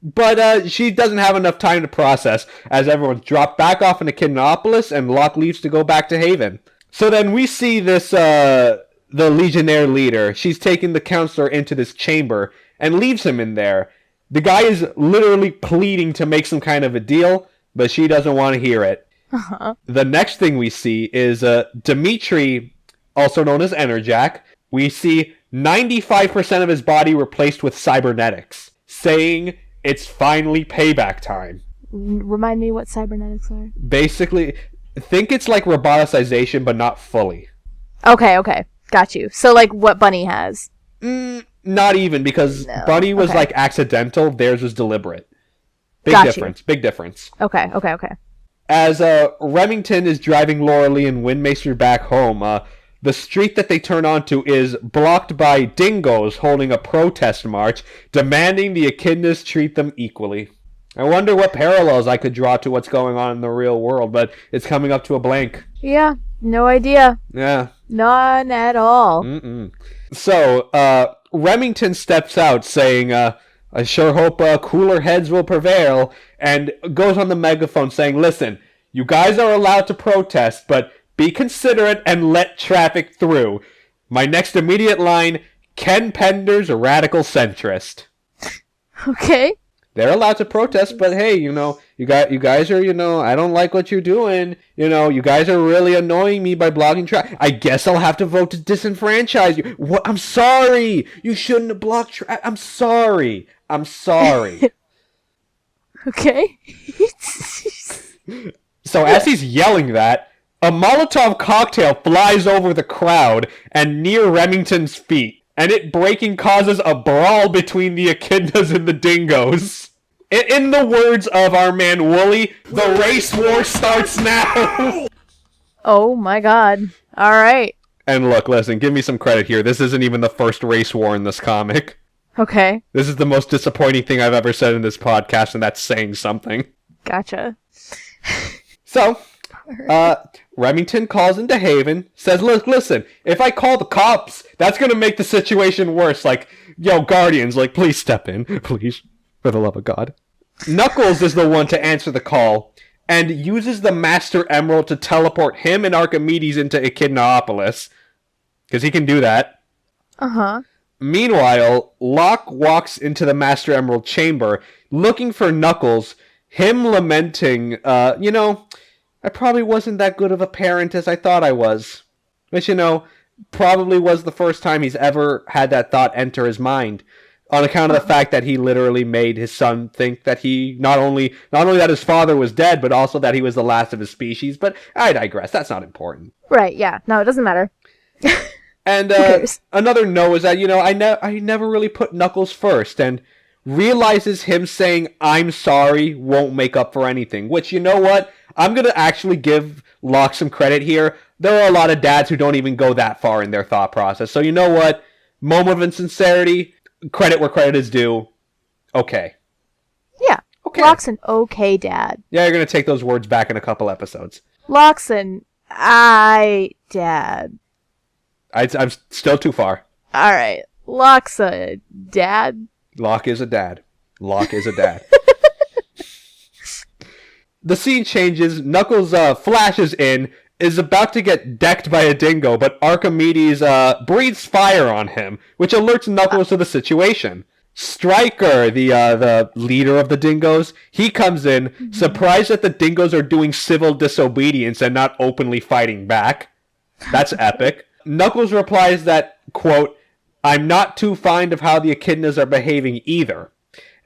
but she doesn't have enough time to process, as everyone's dropped back off into Echidnapolis, and Locke leaves to go back to Haven. So then we see this, the Legionnaire leader. She's taking the counselor into this chamber and leaves him in there. The guy is literally pleading to make some kind of a deal, but she doesn't want to hear it. Uh-huh. The next thing we see is Dimitri, also known as Enerjack. We see 95% of his body replaced with cybernetics, saying it's finally payback time. Remind me what cybernetics are. Basically, think it's like roboticization, but not fully. Okay. Got you. So, like, what Bunny has. Not even, because No. Bunny was, Okay. like, accidental. Theirs was deliberate. Big Got difference. you. Big difference. Okay. As Remington is driving Laura Lee and Windmaster back home, the street that they turn onto is blocked by dingoes holding a protest march, demanding the echidnas treat them equally. I wonder what parallels I could draw to what's going on in the real world, but it's coming up to a blank. Yeah, no idea. Yeah. None at all. So, Remington steps out saying, I sure hope cooler heads will prevail, and goes on the megaphone saying, listen, you guys are allowed to protest, but be considerate and let traffic through. My next immediate line, Ken Pender's a radical centrist. Okay. They're allowed to protest, but hey, you guys are, I don't like what you're doing. You guys are really annoying me by blocking traffic. I guess I'll have to vote to disenfranchise you. What? I'm sorry. You shouldn't have blocked traffic. I'm sorry. Okay. So as he's yelling that, a Molotov cocktail flies over the crowd and near Remington's feet, and it breaking causes a brawl between the echidnas and the dingoes. In the words of our man Wooly, the race war starts now! Oh my god. Alright. And look, listen, give me some credit here. This isn't even the first race war in this comic. Okay. This is the most disappointing thing I've ever said in this podcast, and that's saying something. Gotcha. So, Remington calls into Haven, says, look, listen, if I call the cops, that's gonna make the situation worse. Like, yo, Guardians, like, please step in. Please. For the love of God. Knuckles is the one to answer the call, and uses the Master Emerald to teleport him and Archimedes into Echidnaopolis. Because he can do that. Uh-huh. Meanwhile, Locke walks into the Master Emerald chamber, looking for Knuckles, him lamenting, I probably wasn't that good of a parent as I thought I was. Which, probably was the first time he's ever had that thought enter his mind. On account of the fact that he literally made his son think that he, not only that his father was dead, but also that he was the last of his species. But I digress. That's not important. Right, yeah. No, it doesn't matter. And another no is that, I never really put Knuckles first, and realizes him saying, I'm sorry, won't make up for anything. Which, you know what? I'm going to actually give Locke some credit here. There are a lot of dads who don't even go that far in their thought process. So you know what? Moment of insincerity, credit where credit is due. Okay. Yeah. Okay. Locke's an okay dad. Yeah, you're going to take those words back in a couple episodes. Locke's an dad. I'm still too far. Alright. Locke's a dad. Locke is a dad. Locke is a dad. The scene changes. Knuckles flashes in, is about to get decked by a dingo, but Archimedes breathes fire on him, which alerts Knuckles to the situation. Stryker, the leader of the dingoes, he comes in, surprised that the dingoes are doing civil disobedience and not openly fighting back. That's epic. Knuckles replies that, quote, I'm not too fond of how the echidnas are behaving either,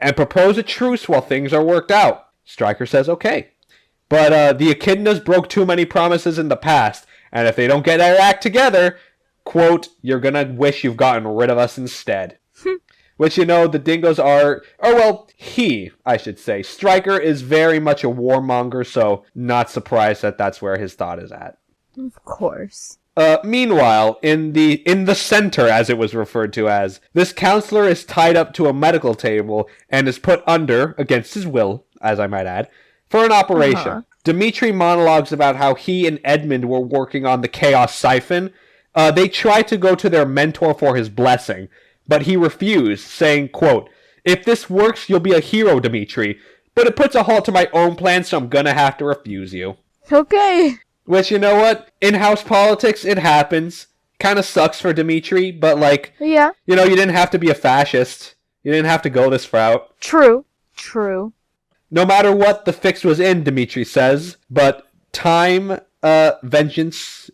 and propose a truce while things are worked out. Stryker says okay. But the echidnas broke too many promises in the past, and if they don't get their act together, quote, you're gonna wish you've gotten rid of us instead. Which, the dingoes are, I should say. Stryker is very much a warmonger, so not surprised that that's where his thought is at. Of course. Meanwhile, in the center, as it was referred to as, this counselor is tied up to a medical table and is put under, against his will, as I might add, for an operation. Uh-huh. Dimitri monologues about how he and Edmund were working on the Chaos Siphon. They tried to go to their mentor for his blessing, but he refused, saying, quote, if this works, you'll be a hero, Dimitri, but it puts a halt to my own plans, so I'm gonna have to refuse you. Okay. Which, you know what? In-house politics, it happens. Kind of sucks for Dimitri, but, Yeah. you didn't have to be a fascist. You didn't have to go this route. True. No matter what, the fix was in, Dimitri says, but vengeance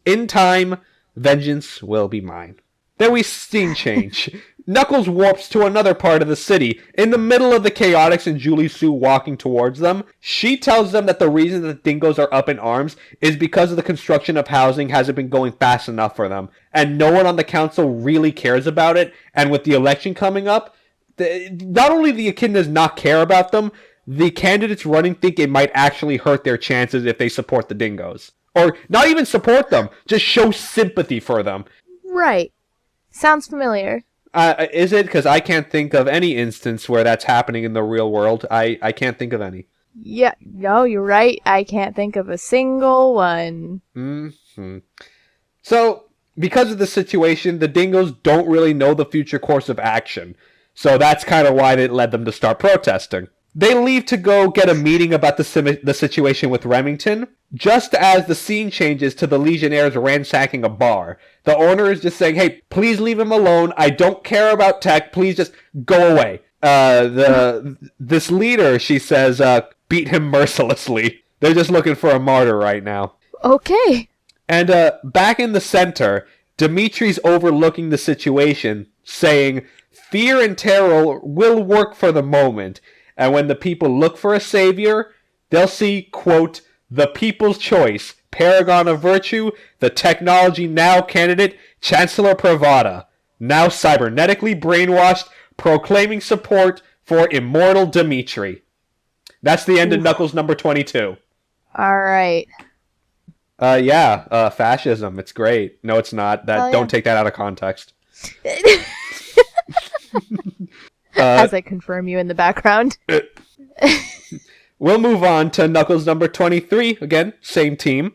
will be mine. Then we scene change. Knuckles warps to another part of the city. In the middle of the Chaotix and Julie Sue walking towards them, she tells them that the reason that the dingoes are up in arms is because of the construction of housing hasn't been going fast enough for them. And no one on the council really cares about it. And with the election coming up, not only the echidnas not care about them, the candidates running think it might actually hurt their chances if they support the dingoes. Or not even support them, just show sympathy for them. Right. Sounds familiar. Is it? Because I can't think of any instance where that's happening in the real world. I can't think of any. Yeah, no, you're right. I can't think of a single one. Mm-hmm. So, because of the situation, the dingoes don't really know the future course of action. So that's kind of why it led them to start protesting. They leave to go get a meeting about the situation with Remington, just as the scene changes to the Legionnaires ransacking a bar. The owner is just saying, hey, please leave him alone. I don't care about tech. Please just go away. This leader, she says, beat him mercilessly. They're just looking for a martyr right now. Okay. And back in the center, Dimitri's overlooking the situation, saying, fear and terror will work for the moment. And when the people look for a savior, they'll see, quote, the people's choice, paragon of virtue, the technology now candidate, Chancellor Pravada, now cybernetically brainwashed, proclaiming support for immortal Dimitri. That's the end of Knuckles number 22. All right. Fascism. It's great. No, it's not. Don't take that out of context. As I confirm you in the background. We'll move on to Knuckles number 23. Again, same team.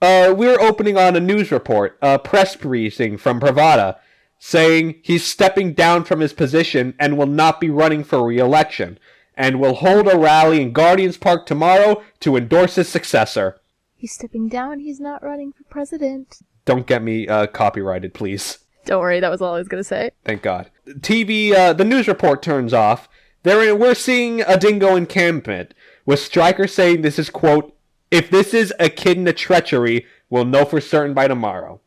We're opening on a news report, a press briefing from Pravada, saying he's stepping down from his position and will not be running for re-election, and will hold a rally in Guardians Park tomorrow to endorse his successor. He's stepping down, he's not running for president. Don't get me copyrighted, please. Don't worry, that was all I was going to say. Thank God. The news report turns off. We're seeing a dingo encampment, with Stryker saying this is, quote, if this is echidna treachery, we'll know for certain by tomorrow.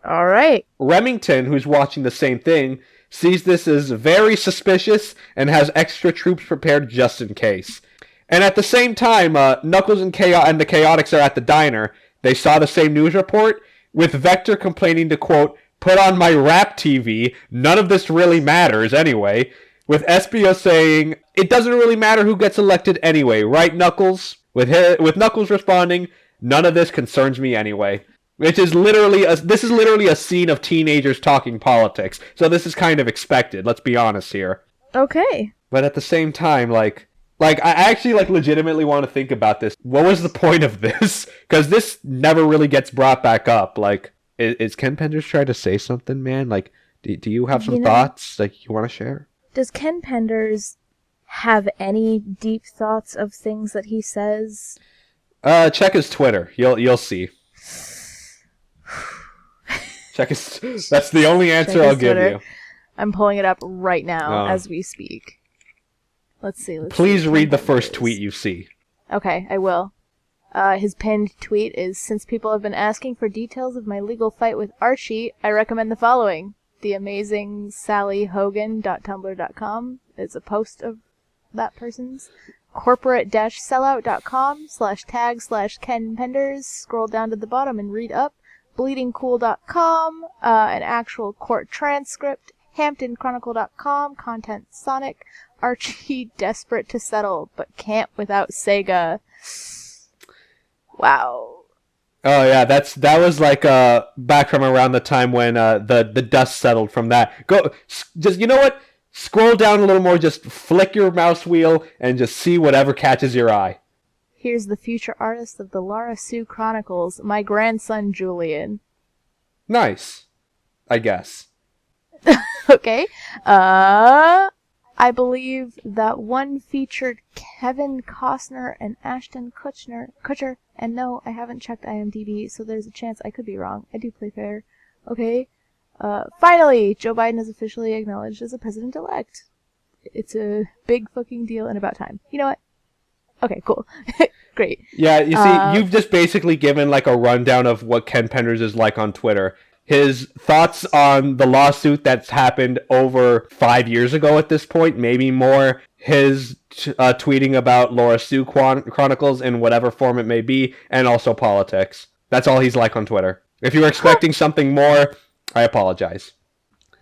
All right. Remington, who's watching the same thing, sees this as very suspicious and has extra troops prepared just in case. And at the same time, Knuckles and the Chaotix are at the diner. They saw the same news report, with Vector complaining to, quote, put on my rap TV, none of this really matters anyway, with Espio saying, it doesn't really matter who gets elected anyway, right, Knuckles? With Knuckles responding, none of this concerns me anyway. Which is literally a scene of teenagers talking politics, so this is kind of expected, let's be honest here. Okay. But at the same time, I actually legitimately want to think about this. What was the point of this? Because this never really gets brought back up. Is Ken Penders trying to say something, man? Do you have some thoughts you want to share? Does Ken Penders have any deep thoughts of things that he says? Check his Twitter. You'll see. That's the only answer I'll give you. I'm pulling it up right now as we speak. Let's see. Please read the first tweet you see. Okay, I will. His pinned tweet is, since people have been asking for details of my legal fight with Archie, I recommend the following. TheAmazingSallyHogan.tumblr.com is a post of that person's. Corporate-sellout.com/tag/Ken Penders. Scroll down to the bottom and read up. BleedingCool.com, an actual court transcript. HamptonChronicle.com, content Sonic. Archie desperate to settle, but can't without Sega. Wow. Oh yeah, that was back from around the time when the dust settled from that. You know what? Scroll down a little more, just flick your mouse wheel and just see whatever catches your eye. Here's the future artist of the Lara Sue Chronicles, my grandson Julian. Nice. I guess. Okay. I believe that one featured Kevin Costner and Ashton Kutcher, and no, I haven't checked IMDb, so there's a chance I could be wrong. I do play fair. Okay. Finally, Joe Biden is officially acknowledged as a president-elect. It's a big fucking deal and about time. You know what? Okay, cool. Great. Yeah, you see, you've just basically given like a rundown of what Ken Penders is like on Twitter. His thoughts on the lawsuit that's happened over 5 years ago at this point, maybe more. His tweeting about Laura Sue Chronicles in whatever form it may be, and also politics. That's all he's like on Twitter. If you were expecting something more, I apologize.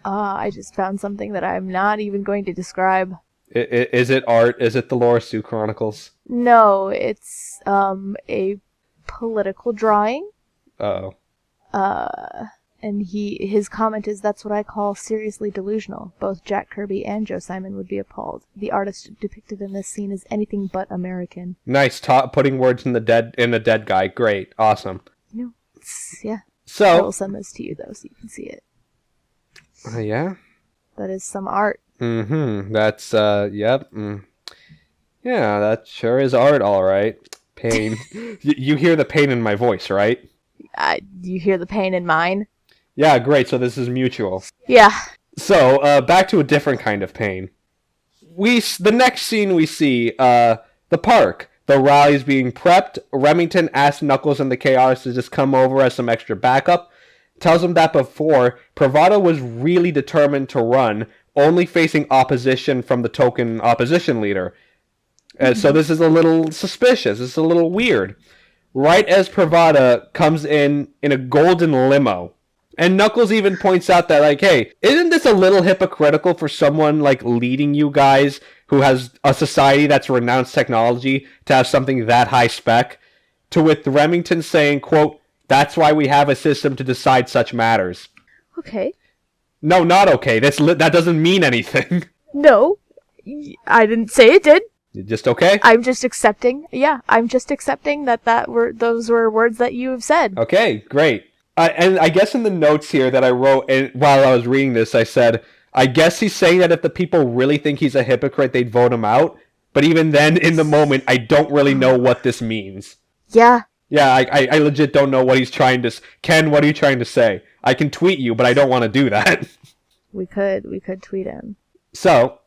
I just found something that I'm not even going to describe. Is it art? Is it the Laura Sue Chronicles? No, it's a political drawing. Uh-oh. And his comment is, "That's what I call seriously delusional. Both Jack Kirby and Joe Simon would be appalled. The artist depicted in this scene is anything but American." Nice, putting words in a dead guy. Great, awesome. No, yeah. So I will send this to you though, so you can see it. Yeah. That is some art. Mm-hmm. That's yep. Yeah, that sure is art, all right. Pain. You hear the pain in my voice, right? You hear the pain in mine? Yeah, great. So this is mutual. Yeah. So, back to a different kind of pain. The next scene we see, the park. The rally's being prepped. Remington asks Knuckles and the Chaos to just come over as some extra backup. Tells him that before, Pravada was really determined to run, only facing opposition from the token opposition leader. So this is a little suspicious. It's a little weird. Right as Pravada comes in a golden limo. And Knuckles even points out that, like, hey, isn't this a little hypocritical for someone, like, leading you guys who has a society that's renounced technology to have something that high spec? To with Remington saying, quote, "That's why we have a system to decide such matters." Okay. No, not okay. That doesn't mean anything. No, I didn't say it did. Just okay? I'm just accepting. Yeah, I'm just accepting that those were words that you have said. Okay, great. And I guess in the notes here that I wrote while I was reading this, I said, I guess he's saying that if the people really think he's a hypocrite, they'd vote him out. But even then, in the moment, I don't really know what this means. Yeah. Yeah, I legit don't know what he's trying to... Ken, what are you trying to say? I can tweet you, but I don't want to do that. We could tweet him. So...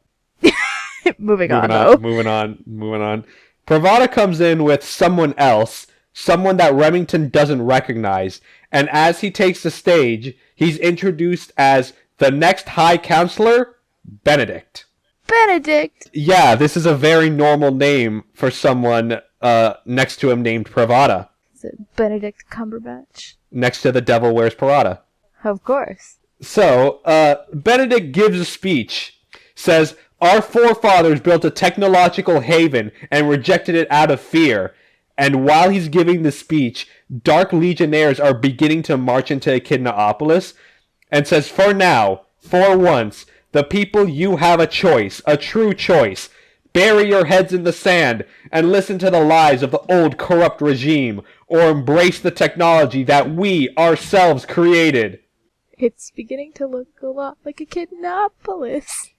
Moving on. Moving on. Pravada comes in with someone else, someone that Remington doesn't recognize, and as he takes the stage, he's introduced as the next High Counselor, Benedict. Benedict! Yeah, this is a very normal name for someone next to him named Pravada. Is it Benedict Cumberbatch? Next to the Devil Wears Prada. Of course. So, Benedict gives a speech, says, "Our forefathers built a technological haven and rejected it out of fear." And while he's giving the speech, Dark Legionnaires are beginning to march into Echidnaopolis, and says, "For now, for once, the people, you have a choice, a true choice. Bury your heads in the sand and listen to the lies of the old corrupt regime, or embrace the technology that we ourselves created." It's beginning to look a lot like Echidnaopolis.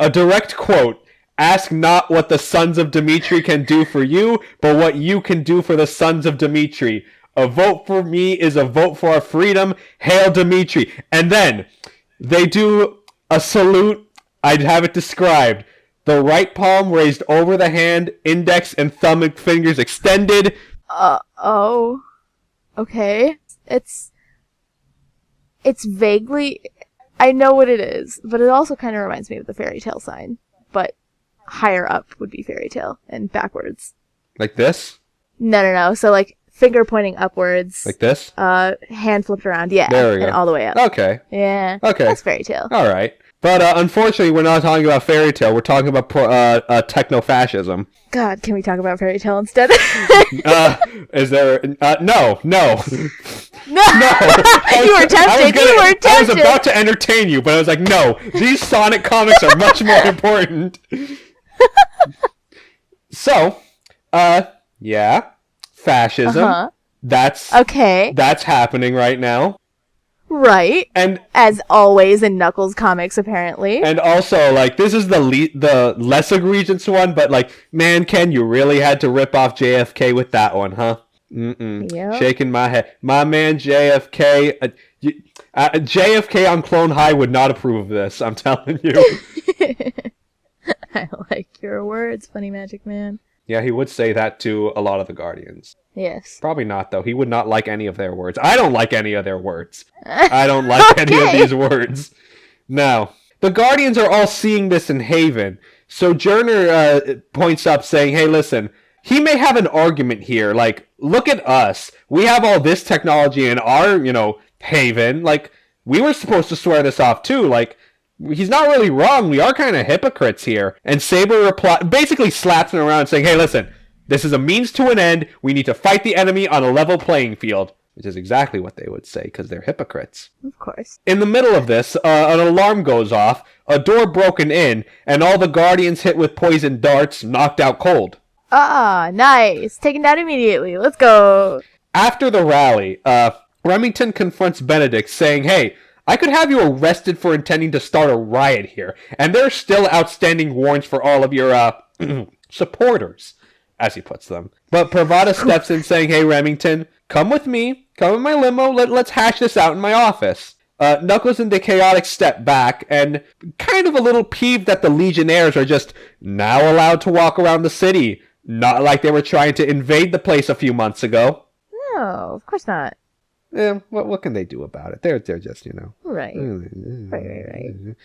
A direct quote, "Ask not what the sons of Dimitri can do for you, but what you can do for the sons of Dimitri. A vote for me is a vote for our freedom. Hail Dimitri." And then they do a salute. I'd have it described. The right palm raised over the hand, index and thumb fingers extended. Oh. Okay. It's vaguely... I know what it is, but it also kind of reminds me of the fairy tale sign. But higher up would be fairy tale, and backwards. Like this? No. So, like, finger pointing upwards. Like this? Hand flipped around, yeah. There we go. And all the way up. Okay. Yeah. Okay. That's fairy tale. All right. But unfortunately, we're not talking about fairy tale. We're talking about techno-fascism. God, can we talk about fairy tale instead? Is there... No. No! You were tempted. I was about to entertain you, but I was like, no. These Sonic comics are much more important. So, yeah. Fascism. Uh-huh. That's happening right now. Right. And as always in Knuckles comics, apparently. And also, like, this is the less egregious one, but, like, man, Ken, you really had to rip off JFK with that one, huh? Yep. Shaking my head. My man JFK... JFK on Clone High would not approve of this, I'm telling you. I like your words, Funny Magic Man. Yeah, he would say that to a lot of the Guardians. Yes. Probably not, though. He would not like any of their words. I don't like any of their words. I don't like any of these words. No. The Guardians are all seeing this in Haven. Sojourner points up saying, hey, listen, he may have an argument here. Like, look at us. We have all this technology in our, Haven. Like, we were supposed to swear this off, too. Like, he's not really wrong. We are kind of hypocrites here. And Saber basically slaps him around saying, hey, listen, this is a means to an end. We need to fight the enemy on a level playing field. Which is exactly what they would say, because they're hypocrites. Of course. In the middle of this, an alarm goes off, a door broken in, and all the Guardians hit with poison darts, knocked out cold. Ah, nice. Taken down immediately. Let's go. After the rally, Remington confronts Benedict, saying, hey, I could have you arrested for intending to start a riot here, and there are still outstanding warrants for all of your, supporters, as he puts them. But Pravada steps in saying, hey, Remington, come with me, come in my limo, let's hash this out in my office. Knuckles and the Chaotix step back, and kind of a little peeved that the Legionnaires are just now allowed to walk around the city, not like they were trying to invade the place a few months ago. No, of course not. What can they do about it? They're just, Right. Right.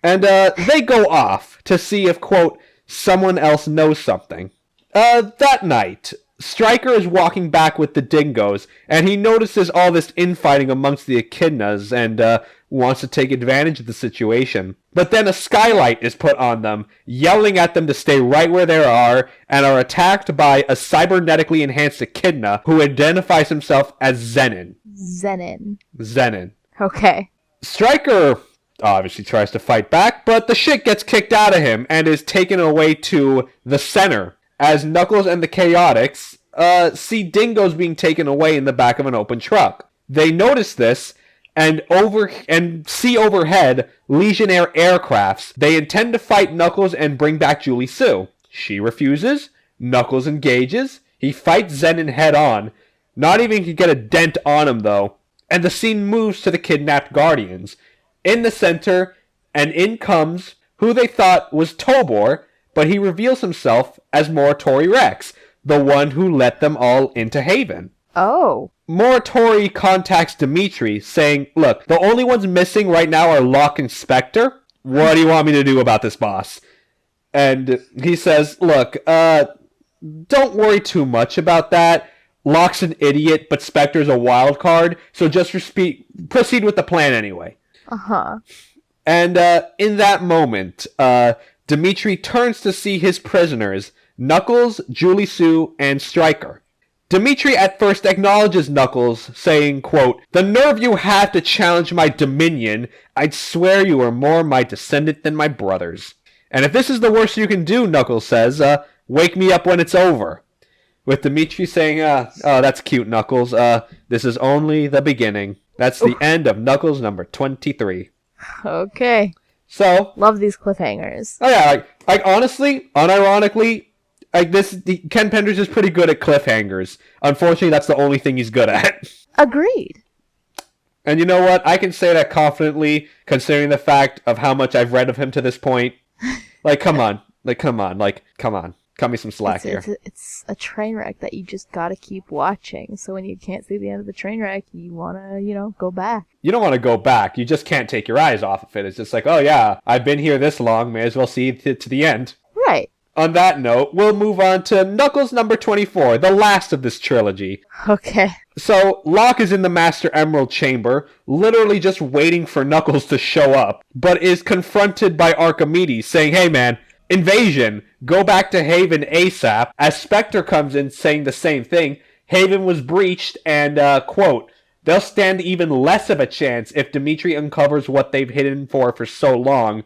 And they go off to see if, quote, someone else knows something. That night, Stryker is walking back with the dingoes, and he notices all this infighting amongst the echidnas and wants to take advantage of the situation. But then a skylight is put on them, yelling at them to stay right where they are, and are attacked by a cybernetically enhanced echidna who identifies himself as Zenon. Zenon. Okay. Stryker obviously tries to fight back, but the shit gets kicked out of him and is taken away to the center, as Knuckles and the Chaotix see dingoes being taken away in the back of an open truck. They notice this and see overhead Legionnaire aircrafts. They intend to fight Knuckles and bring back Julie Sue. She refuses. Knuckles engages. He fights Zenon head on. Not even can get a dent on him, though. And the scene moves to the kidnapped Guardians. In the center, and in comes who they thought was Tobor, but he reveals himself as Moratori Rex, the one who let them all into Haven. Oh. Moratori contacts Dimitri, saying, look, the only ones missing right now are Locke and Spectre. What do you want me to do about this, boss? And he says, look, don't worry too much about that. Locke's an idiot, but Spectre's a wild card, so just proceed with the plan anyway. Uh-huh. And in that moment, Dimitri turns to see his prisoners, Knuckles, Julie Sue, and Stryker. Dimitri at first acknowledges Knuckles, saying, quote, the nerve you have to challenge my dominion, I'd swear you are more my descendant than my brothers. And if this is the worst you can do, Knuckles says, wake me up when it's over. With Dimitri saying, oh, that's cute, Knuckles. This is only the beginning. That's the end of Knuckles number 23. Okay. So. Love these cliffhangers. Oh yeah, like honestly, unironically, Ken Penders is pretty good at cliffhangers. Unfortunately, that's the only thing he's good at. Agreed. And you know what? I can say that confidently, considering the fact of how much I've read of him to this point. Come on. Cut me some slack here. It's a train wreck that you just gotta keep watching. So when you can't see the end of the train wreck, you wanna, go back. You don't want to go back. You just can't take your eyes off of it. It's just like, oh yeah, I've been here this long. May as well see it to the end. Right. On that note, we'll move on to Knuckles number 24, the last of this trilogy. Okay. So, Locke is in the Master Emerald Chamber, literally just waiting for Knuckles to show up, but is confronted by Archimedes, saying, hey man, invasion, go back to Haven ASAP, as Spectre comes in saying the same thing. Haven was breached, and, quote, they'll stand even less of a chance if Dimitri uncovers what they've hidden for so long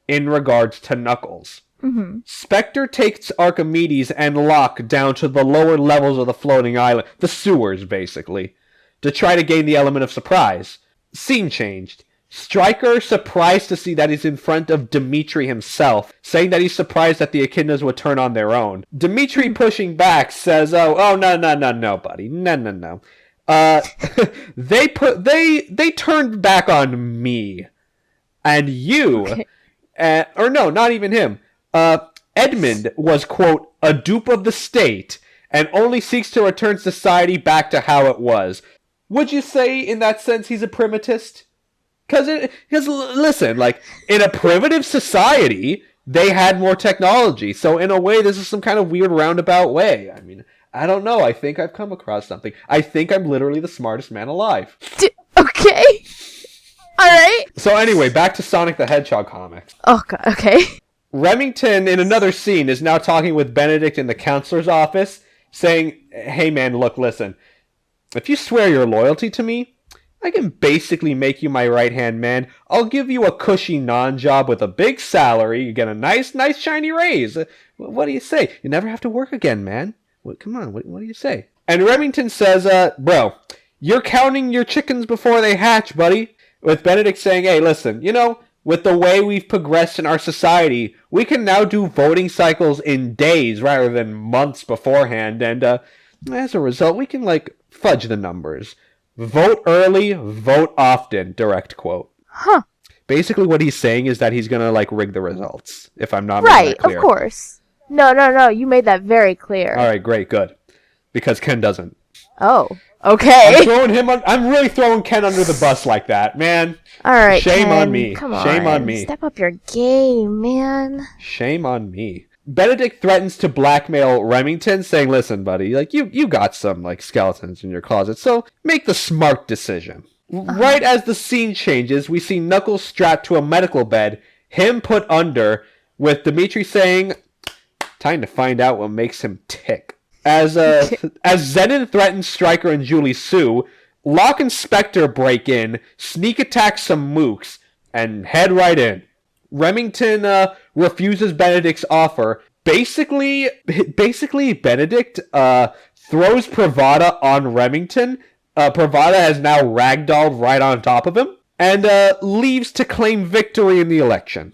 in regards to Knuckles. Mm-hmm. Spectre takes Archimedes and Locke down to the lower levels of the floating island, the sewers, basically, to try to gain the element of surprise. Scene changed. Stryker, surprised to see that he's in front of Dimitri himself, saying that he's surprised that the echidnas would turn on their own. Dimitri, pushing back, says, oh, no, buddy. No. They turned back on me. And you... Okay. or no, not even him. Edmund was, quote, a dupe of the state, and only seeks to return society back to how it was. Would you say, in that sense, he's a primatist? Because listen, like, in a primitive society, they had more technology. So, in a way, this is some kind of weird roundabout way. I mean, I don't know. I think I've come across something. I think I'm literally the smartest man alive. Okay. Alright. So, anyway, back to Sonic the Hedgehog comics. Oh, God. Okay. Remington, in another scene, is now talking with Benedict in the counselor's office, saying, hey man, look, listen. If you swear your loyalty to me, I can basically make you my right-hand man. I'll give you a cushy non-job with a big salary. You get a nice shiny raise. What do you say? You never have to work again, man. Come on, what do you say? And Remington says, bro, you're counting your chickens before they hatch, buddy. With Benedict saying, hey, listen, with the way we've progressed in our society, we can now do voting cycles in days rather than months beforehand, and as a result, we can, fudge the numbers. Vote early, vote often, direct quote. Huh. Basically what he's saying is that he's gonna, rig the results, if I'm not making Right, that clear. of course. No, you made that very clear. Alright, great, good. Because Ken doesn't. Oh, okay. I'm really throwing Ken under the bus like that, man. Alright, Shame Ken, on me. Come on. Shame on me. Step up your game, man. Shame on me. Benedict threatens to blackmail Remington, saying, listen, buddy, you got some, skeletons in your closet, so make the smart decision. Right as the scene changes, we see Knuckles strapped to a medical bed, him put under, with Dimitri saying, time to find out what makes him tick. As Zenon threatens Stryker and Julie Sue, Locke and Spectre break in, sneak attack some mooks, and head right in. Remington refuses Benedict's offer. Basically, Benedict throws Pravada on Remington. Pravada has now ragdolled right on top of him, and leaves to claim victory in the election.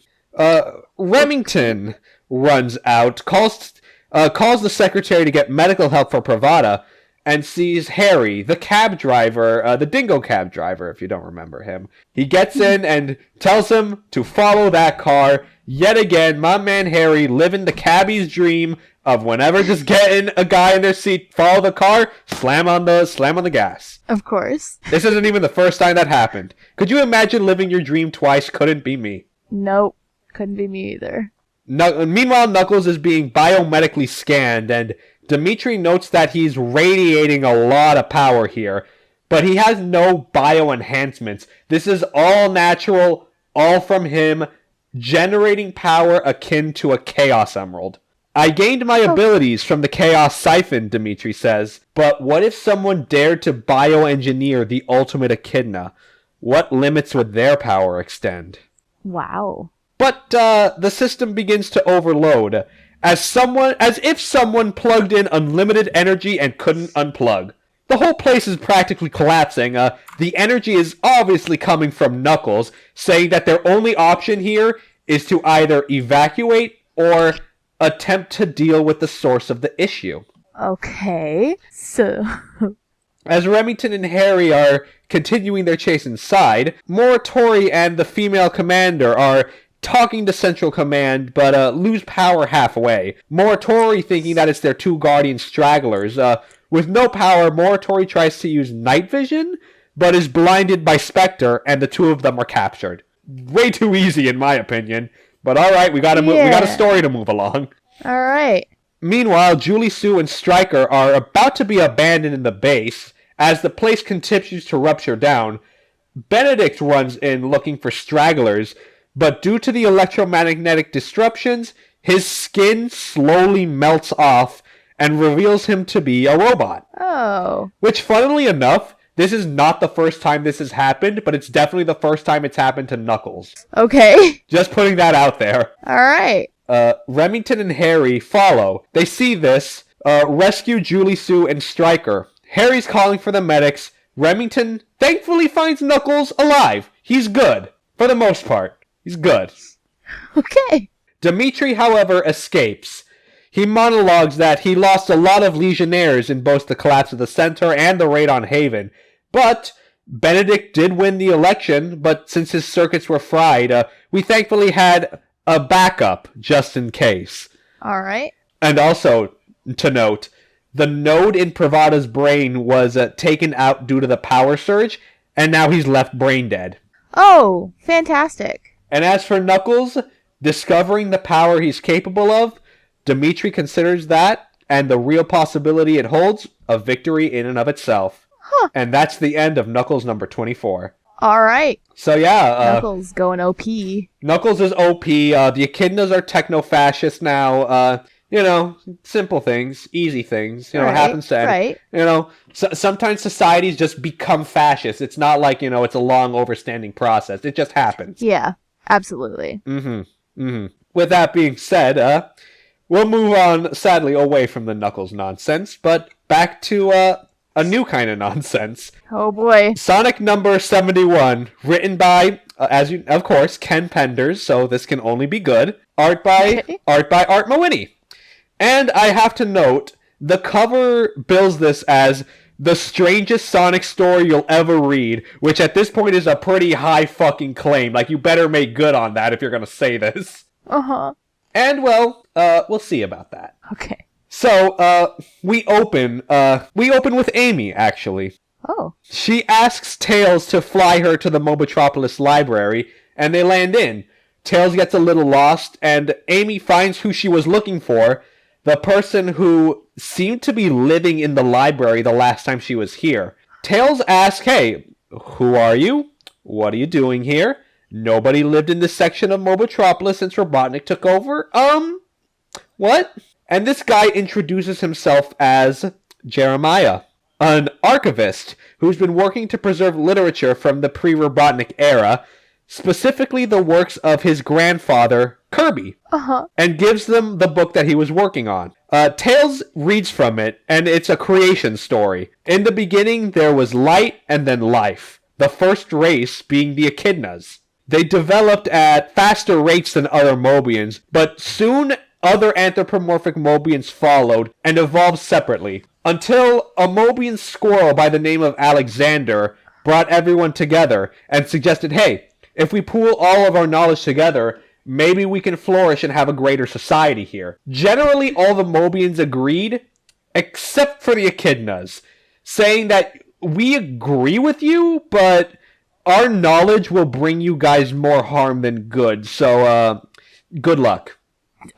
Remington runs out, calls the secretary to get medical help for Pravada, and sees Harry, the cab driver, the dingo cab driver, if you don't remember him. He gets in and tells him to follow that car. Yet again, my man Harry living the cabbie's dream of whenever just getting a guy in their seat, follow the car, slam on the gas. Of course. This isn't even the first time that happened. Could you imagine living your dream twice? Couldn't be me. Nope. Couldn't be me either. Meanwhile, Knuckles is being biomedically scanned, and Dimitri notes that he's radiating a lot of power here, but he has no bio-enhancements. This is all natural, all from him, generating power akin to a Chaos Emerald. I gained my abilities from the Chaos Siphon, Dimitri says, but what if someone dared to bioengineer the ultimate Echidna? What limits would their power extend? Wow. But the system begins to overload, as if someone plugged in unlimited energy and couldn't unplug. The whole place is practically collapsing. The energy is obviously coming from Knuckles, saying that their only option here is to either evacuate or attempt to deal with the source of the issue. Okay, so... As Remington and Harry are continuing their chase inside, Moritori and the female commander are talking to Central Command, but lose power halfway. Moritori thinking that it's their two Guardian stragglers. With no power, Moritori tries to use night vision, but is blinded by Spectre, and the two of them are captured. Way too easy, in my opinion. But alright, we got a story to move along. Alright. Meanwhile, Julie Sue and Stryker are about to be abandoned in the base, as the place continues to rupture down. Benedict runs in looking for stragglers, but due to the electromagnetic disruptions, his skin slowly melts off and reveals him to be a robot. Oh. Which, funnily enough, this is not the first time this has happened, but it's definitely the first time it's happened to Knuckles. Okay. Just putting that out there. Alright. Remington and Harry follow. They see this, rescue Julie Sue and Stryker. Harry's calling for the medics. Remington thankfully finds Knuckles alive. He's good. For the most part. He's good. Okay. Dimitri, however, escapes. He monologues that he lost a lot of Legionnaires in both the collapse of the Center and the raid on Haven. But Benedict did win the election, but since his circuits were fried, we thankfully had a backup just in case. Alright. And also, to note, the node in Pravada's brain was taken out due to the power surge, and now he's left brain dead. Oh, fantastic. And as for Knuckles, discovering the power he's capable of, Dimitri considers that, and the real possibility it holds, a victory in and of itself. Huh. And that's the end of Knuckles number 24. All right. So yeah, Knuckles going OP. Knuckles is OP. The Echidnas are techno-fascist now. Simple things, easy things. It happens to right. Sometimes societies just become fascist. It's not like it's a long, overstanding process. It just happens. Yeah, absolutely. With that being said, we'll move on, sadly, away from the Knuckles nonsense, but back to a new kind of nonsense. Oh boy. Sonic number 71, written by, of course, Ken Penders, so this can only be good. Art by Art Mawhinney. And I have to note, the cover bills this as the strangest Sonic story you'll ever read, which at this point is a pretty high fucking claim. Like, you better make good on that if you're gonna say this. Uh-huh. And, well, we'll see about that. Okay. So, we open with Amy, actually. Oh. She asks Tails to fly her to the Mobotropolis library, and they land in. Tails gets a little lost, and Amy finds who she was looking for, the person who seemed to be living in the library the last time she was here. Tails asks, hey, who are you? What are you doing here? Nobody lived in this section of Mobotropolis since Robotnik took over? What? And this guy introduces himself as Jeremiah, an archivist who's been working to preserve literature from the pre-Robotnik era, specifically the works of his grandfather, Kirby, and gives them the book that he was working on. Tails reads from it, and it's a creation story. In the beginning, there was light and then life, the first race being the Echidnas. They developed at faster rates than other Mobians, but soon other anthropomorphic Mobians followed and evolved separately, until a Mobian squirrel by the name of Alexander brought everyone together and suggested, hey, if we pool all of our knowledge together, maybe we can flourish and have a greater society here. Generally, all the Mobians agreed, except for the Echidnas, saying that we agree with you, but our knowledge will bring you guys more harm than good, so, good luck.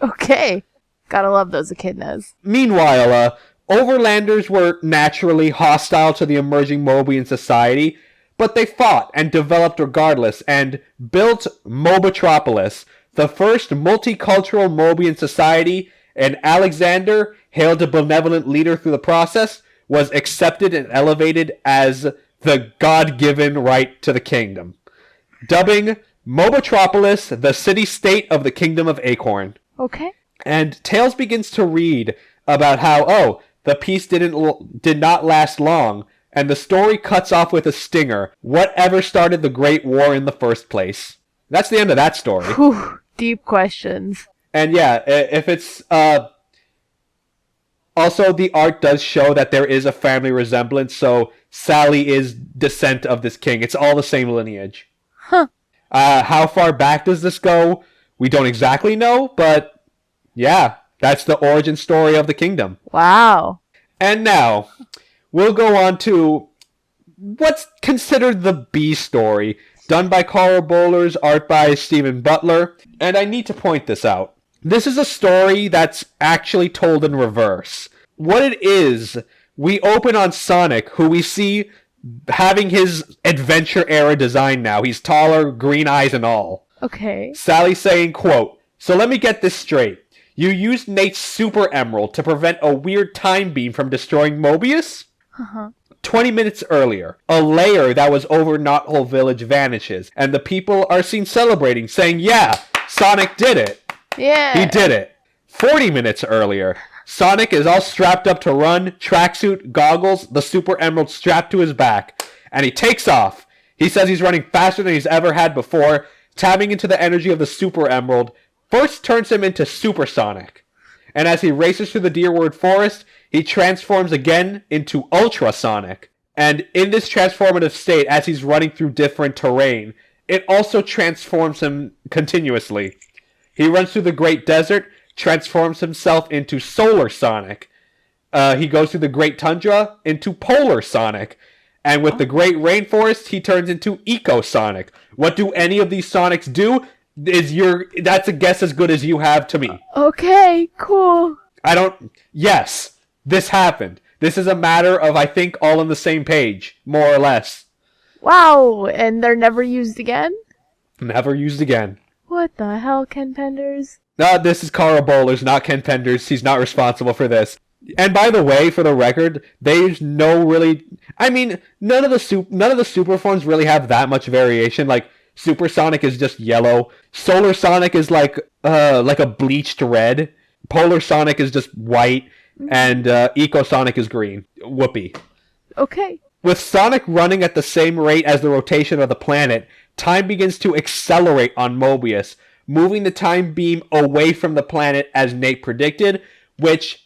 Okay. Gotta love those Echidnas. Meanwhile, Overlanders were naturally hostile to the emerging Mobian society, but they fought and developed regardless, and built Mobotropolis, the first multicultural Mobian society, and Alexander, hailed a benevolent leader through the process, was accepted and elevated as the God-given right to the kingdom, dubbing Mobotropolis the city-state of the Kingdom of Acorn. Okay. And Tails begins to read about how, the peace did not last long, and the story cuts off with a stinger. Whatever started the Great War in the first place? That's the end of that story. Whew, deep questions. And yeah, if it's... Also, the art does show that there is a family resemblance, so Sally is descent of this king. It's all the same lineage. Huh. How far back does this go? We don't exactly know, but yeah, that's the origin story of the kingdom. Wow. And now, we'll go on to what's considered the B story, done by Carl Bowlers, art by Stephen Butler. And I need to point this out. This is a story that's actually told in reverse. What it is, we open on Sonic, who we see having his adventure era design now. He's taller, green eyes and all. Okay. Sally saying, quote, so let me get this straight. You used Nate's Super Emerald to prevent a weird time beam from destroying Mobius? 20 minutes earlier, a layer that was over Knothole Village vanishes, and the people are seen celebrating, saying, yeah, Sonic did it. Yeah. He did it. 40 minutes earlier, Sonic is all strapped up to run, tracksuit, goggles, the Super Emerald strapped to his back, and he takes off. He says he's running faster than he's ever had before, tapping into the energy of the Super Emerald, first turns him into Supersonic. And as he races through the Deerwood Forest, he transforms again into Ultrasonic. And in this transformative state, as he's running through different terrain, it also transforms him continuously. He runs through the Great Desert, transforms himself into Solar Sonic. He goes through the Great Tundra into Polar Sonic. And with the Great Rainforest, he turns into Eco Sonic. What do any of these Sonics do? That's a guess as good as you have to me. Okay, cool. Yes, this happened. This is a matter of, I think, all on the same page, more or less. Wow, and they're never used again? Never used again. What the hell, Ken Penders? This is Carl Bowlers, not Ken Penders. He's not responsible for this. And by the way, for the record, there's no really... I mean, none of the super forms really have that much variation. Like, Super Sonic is just yellow. Solar Sonic is like a bleached red. Polar Sonic is just white. And Eco Sonic is green. Whoopee. Okay. With Sonic running at the same rate as the rotation of the planet, time begins to accelerate on Mobius, moving the time beam away from the planet as Nate predicted, which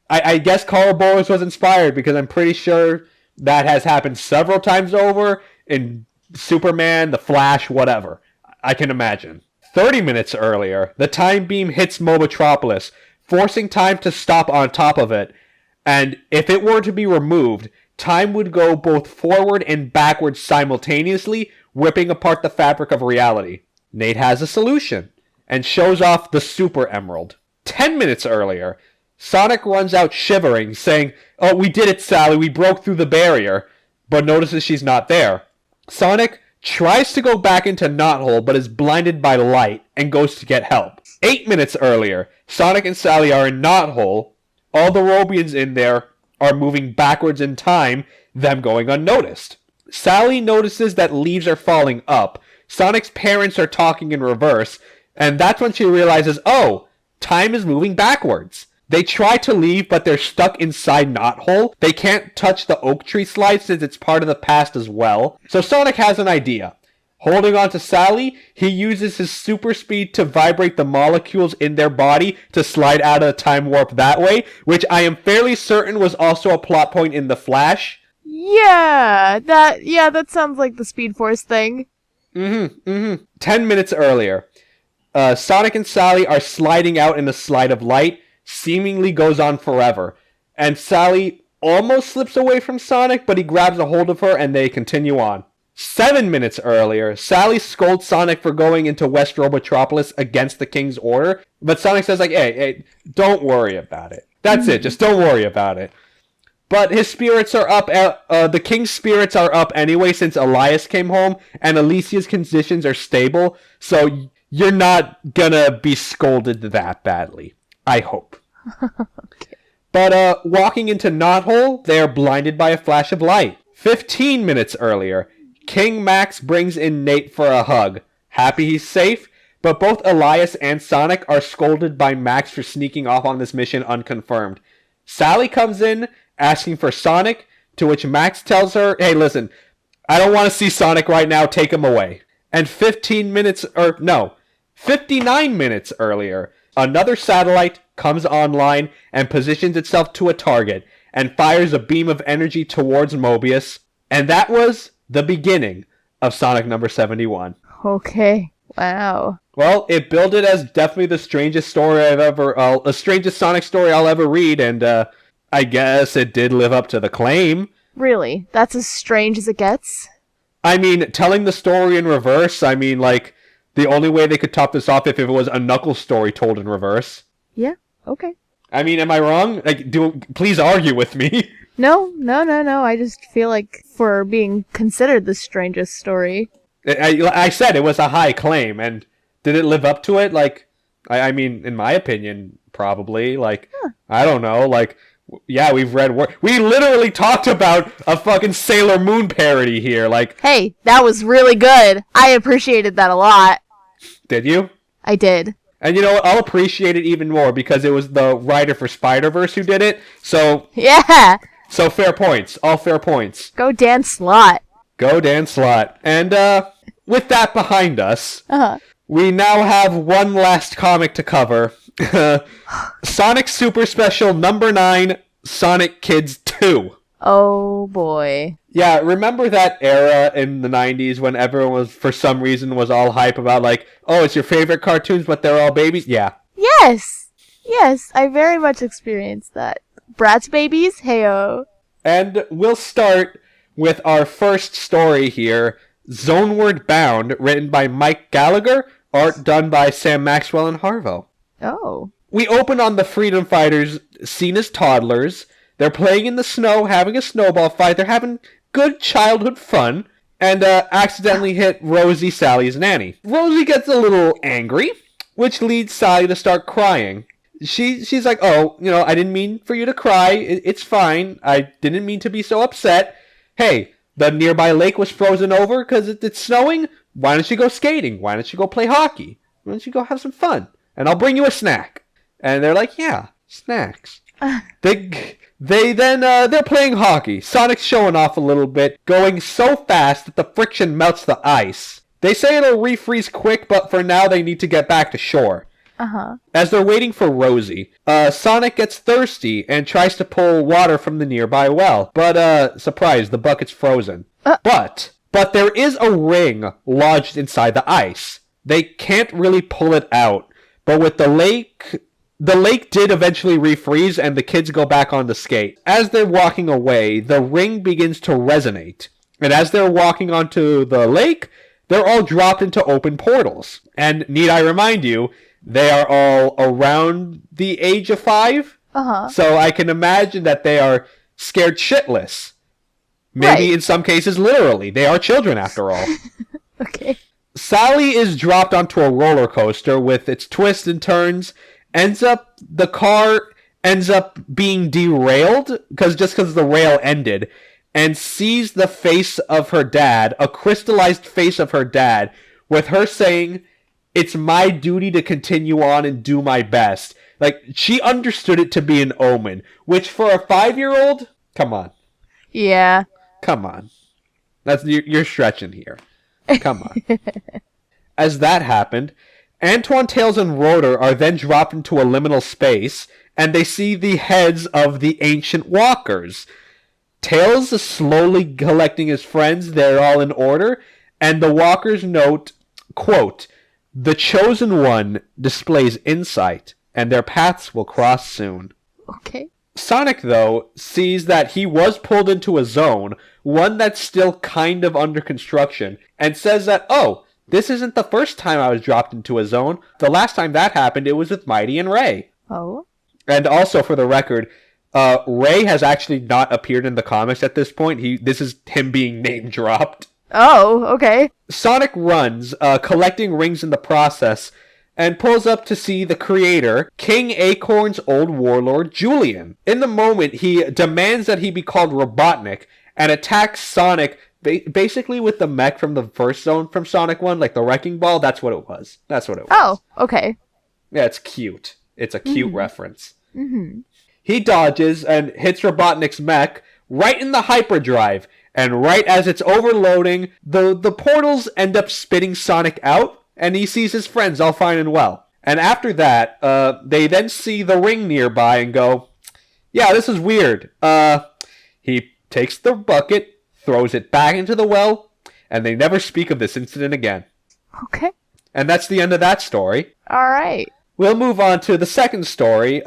I guess Carl Boris was inspired because I'm pretty sure that has happened several times over in Superman, The Flash, whatever. I can imagine. 30 minutes earlier, the time beam hits Mobitropolis, forcing time to stop on top of it, and if it were to be removed, time would go both forward and backwards simultaneously, ripping apart the fabric of reality. Nate has a solution, and shows off the Super Emerald. 10 minutes earlier, Sonic runs out shivering, saying, "Oh, we did it, Sally, we broke through the barrier," but notices she's not there. Sonic tries to go back into Knothole, but is blinded by light, and goes to get help. 8 minutes earlier, Sonic and Sally are in Knothole. All the Robians in there are moving backwards in time, them going unnoticed. Sally notices that leaves are falling up. Sonic's parents are talking in reverse, and that's when she realizes, oh, time is moving backwards. They try to leave, but they're stuck inside Knothole. They can't touch the oak tree slide since it's part of the past as well. So Sonic has an idea. Holding on to Sally, he uses his super speed to vibrate the molecules in their body to slide out of the time warp that way, which I am fairly certain was also a plot point in The Flash. Yeah, that sounds like the Speed Force thing. 10 minutes earlier, Sonic and Sally are sliding out in the slide of light, seemingly goes on forever. And Sally almost slips away from Sonic, but he grabs a hold of her and they continue on. 7 minutes earlier, Sally scolds Sonic for going into West Robotropolis against the King's order, but Sonic says, like, hey, don't worry about it. That's it, just don't worry about it. But his spirits are up, the King's spirits are up anyway since Elias came home, and Alicia's conditions are stable, so you're not gonna be scolded that badly. I hope. Okay. But walking into Knothole, they are blinded by a flash of light. 15 minutes earlier, King Max brings in Nate for a hug. Happy he's safe, but both Elias and Sonic are scolded by Max for sneaking off on this mission unconfirmed. Sally comes in, asking for Sonic, to which Max tells her, hey, listen, I don't want to see Sonic right now, take him away. And 59 minutes earlier, another satellite comes online and positions itself to a target and fires a beam of energy towards Mobius. And that was the beginning of Sonic number 71. Okay. Wow. Well, it billed it as definitely the strangest strangest Sonic story I'll ever read, and I guess it did live up to the claim. Really? That's as strange as it gets? I mean, telling the story in reverse, I mean, like, the only way they could top this off if it was a Knuckles story told in reverse. Yeah, okay. I mean, am I wrong? Like, please argue with me. No. I just feel like for being considered the strangest story. I said it was a high claim, and did it live up to it? Like, I mean, in my opinion, probably. Like, I don't know. Like, yeah, we literally talked about a fucking Sailor Moon parody here. Like, hey, that was really good. I appreciated that a lot. Did you? I did. And you know what? I'll appreciate it even more because it was the writer for Spider-Verse who did it. So yeah. So fair points. All fair points. Go Dan Slott. Go Dan Slott. And with that behind us, we now have one last comic to cover. Sonic Super Special number 9, Sonic Kids 2. Oh boy. Yeah, remember that era in the 90s when everyone was, for some reason, was all hype about like, oh, it's your favorite cartoons, but they're all babies? Yeah. Yes. Yes, I very much experienced that. Bratz babies, heyo. And we'll start with our first story here, Zoneward Bound, written by Mike Gallagher, art done by Sam Maxwell and Harvo. Oh. We open on the freedom fighters seen as toddlers. They're playing in the snow, having a snowball fight. They're having good childhood fun, and accidentally hit Rosie, Sally's nanny. Rosie gets a little angry, which leads Sally to start crying. She's like, oh, I didn't mean for you to cry. It's fine. I didn't mean to be so upset. Hey, the nearby lake was frozen over because it's snowing. Why don't you go skating? Why don't you go play hockey? Why don't you go have some fun? And I'll bring you a snack. And they're like, yeah, snacks. They're playing hockey. Sonic's showing off a little bit, going so fast that the friction melts the ice. They say it'll refreeze quick, but for now they need to get back to shore. Uh-huh. As they're waiting for Rosie, Sonic gets thirsty and tries to pull water from the nearby well. But, surprise, the bucket's frozen. But there is a ring lodged inside the ice. They can't really pull it out. But with the lake did eventually refreeze and the kids go back on the skate. As they're walking away, the ring begins to resonate. And as they're walking onto the lake, they're all dropped into open portals. And need I remind you, they are all around the age of 5. Uh-huh. So I can imagine that they are scared shitless. Maybe in some cases literally. They are children after all. Okay. Sally is dropped onto a roller coaster with its twists and turns. The car ends up being derailed because the rail ended, and sees the face of her dad, a crystallized face of her dad, with her saying, "It's my duty to continue on and do my best." Like, she understood it to be an omen, which for a 5-year-old, come on. Yeah. Come on. You're stretching here. Come on. As that happened, Antoine, Tails, and Rotor are then dropped into a liminal space, and they see the heads of the ancient walkers. Tails is slowly collecting his friends. They're all in order, and the walkers note, quote, "The chosen one displays insight, and their paths will cross soon." Okay. Sonic, though, sees that he was pulled into a zone, one that's still kind of under construction, and says that, oh, this isn't the first time I was dropped into a zone. The last time that happened, it was with Mighty and Ray. Oh. And also, for the record, Ray has actually not appeared in the comics at this point. This is him being name dropped. Oh, okay. Sonic runs, collecting rings in the process, and pulls up to see the creator, King Acorn's old warlord, Julian. In the moment, he demands that he be called Robotnik, and attacks Sonic basically with the mech from the first zone from Sonic 1, like the Wrecking Ball. That's what it was. Oh, okay. Yeah, it's cute. It's a cute reference. Mm-hmm. He dodges and hits Robotnik's mech right in the hyperdrive, and right as it's overloading, the portals end up spitting Sonic out, and he sees his friends all fine and well. And after that, they then see the ring nearby and go, yeah, this is weird. He takes the bucket, throws it back into the well, and they never speak of this incident again. Okay. And that's the end of that story. All right. We'll move on to the second story,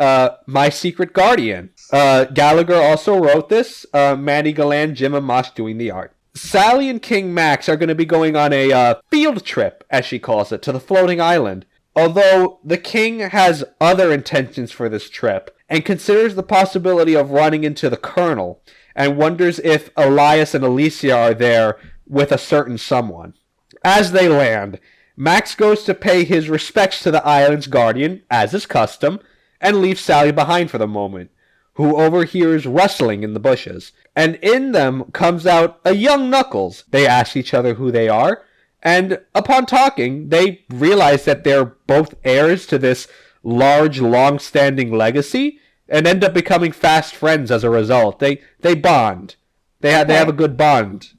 My Secret Guardian. Gallagher also wrote this. Manny Galan, Jim Amash doing the art. Sally and King Max are going to be going on a field trip, as she calls it, to the floating island. Although the king has other intentions for this trip, and considers the possibility of running into the colonel, and wonders if Elias and Alicia are there with a certain someone. As they land, Max goes to pay his respects to the island's guardian, as is custom, and leaves Sally behind for the moment, who overhears rustling in the bushes. And in them comes out a young Knuckles. They ask each other who they are, and upon talking, they realize that they're both heirs to this large, long-standing legacy, and end up becoming fast friends as a result. They bond. They have a good bond,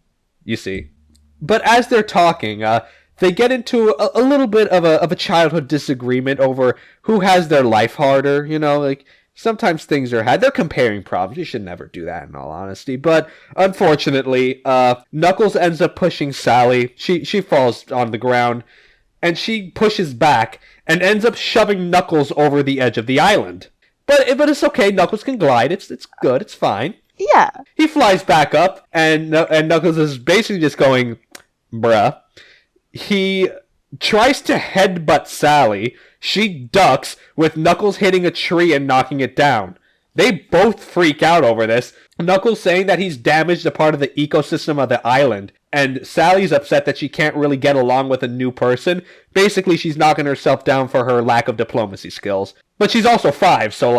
you see. But as they're talking, they get into a little bit of a childhood disagreement over who has their life harder. Like, sometimes things are had. They're comparing problems. You should never do that, in all honesty. But unfortunately, Knuckles ends up pushing Sally. She falls on the ground. and she pushes back and ends up shoving Knuckles over the edge of the island. But it's okay, Knuckles can glide, it's good, it's fine. Yeah. He flies back up, and Knuckles is basically just going, bruh. He tries to headbutt Sally. She ducks, with Knuckles hitting a tree and knocking it down. They both freak out over this. Knuckles saying that he's damaged a part of the ecosystem of the island, and Sally's upset that she can't really get along with a new person. Basically, she's knocking herself down for her lack of diplomacy skills. But she's also 5, so